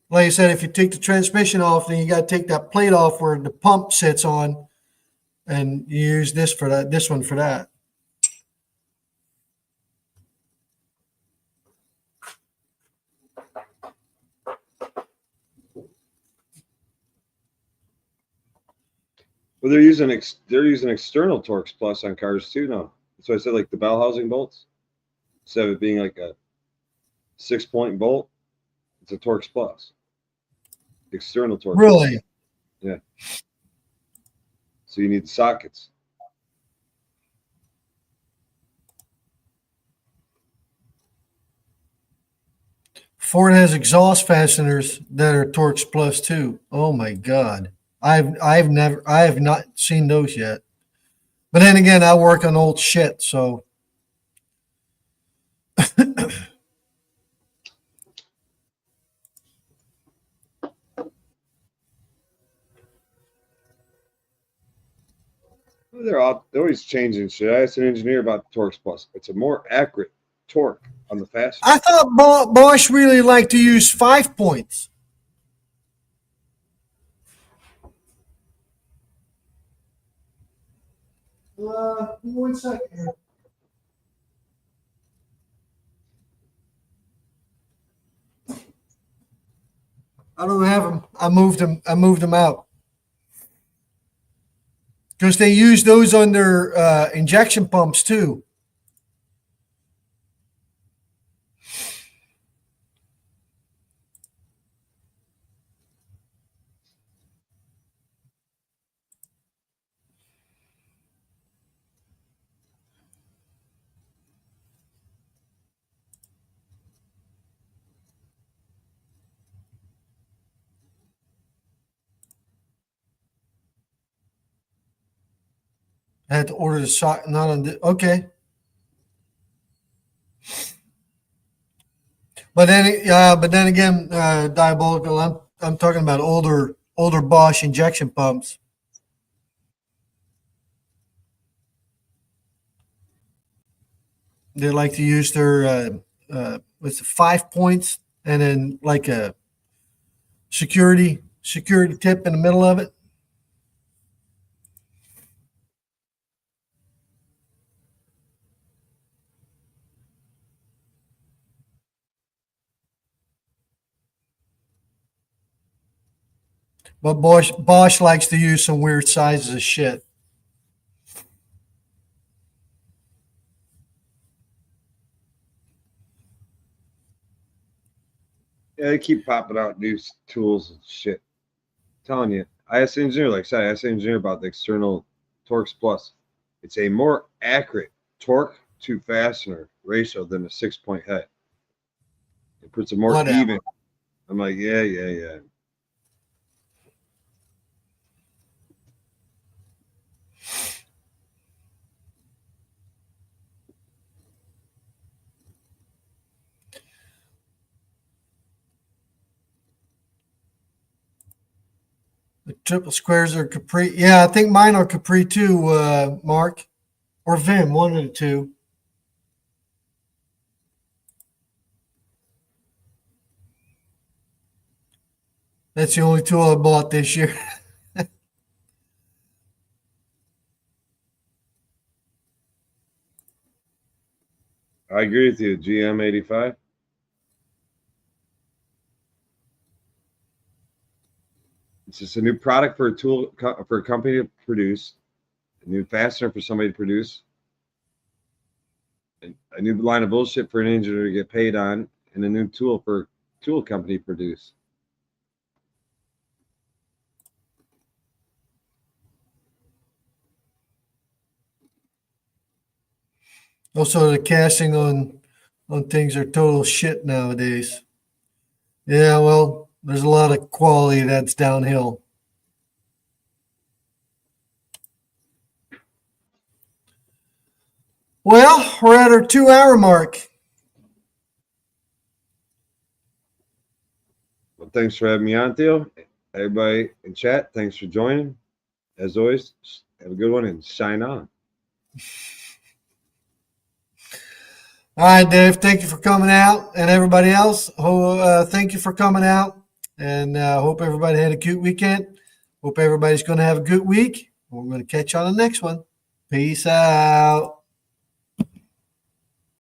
Like I said, if you take the transmission off, then you got to take that plate off where the pump sits on, and you use this for that. This one for that. Well, they're using external Torx Plus on cars too now. So I said like the bell housing bolts, instead of it being like a 6-point bolt, it's a Torx Plus. External Torx. Really? Yeah. So you need sockets. Ford has exhaust fasteners that are Torx Plus too. Oh my God. I have not seen those yet. But then again, I work on old shit, so They're always changing shit. I asked an engineer about the Torx Plus. It's a more accurate torque on the fastener. I thought Bosch really liked to use 5 points. One second here. I don't have them. I moved them. I moved them out because they use those on their injection pumps too. I had to order the sock. Not on the okay. But then again, diabolical. I'm talking about older Bosch injection pumps. They like to use their what's the 5 points and then like a security tip in the middle of it. But Bosch likes to use some weird sizes of shit. Yeah, they keep popping out new tools and shit. I'm telling you, I asked the engineer, like I said, I asked the engineer about the external Torx Plus. It's a more accurate torque to fastener ratio than a 6-point head. It puts it more Whatever. even. I'm like, yeah. The triple squares are Capri. Yeah, I think mine are Capri too, Mark, or Vim, one of the two. That's the only tool I bought this year. I agree with you. GM85. It's just a new product for a company to produce, a new fastener for somebody to produce, and a new line of bullshit for an engineer to get paid on, and a new tool for a tool company to produce. Also, the casting on when things are total shit nowadays. Yeah, well, there's a lot of quality that's downhill. Well, we're at our 2-hour mark. Well, thanks for having me on, Theo. Everybody in chat, thanks for joining. As always, have a good one and shine on. All right, Dave, thank you for coming out. And everybody else, thank you for coming out. And hope everybody had a good weekend. Hope everybody's going to have a good week. We're going to catch you on the next one. Peace out.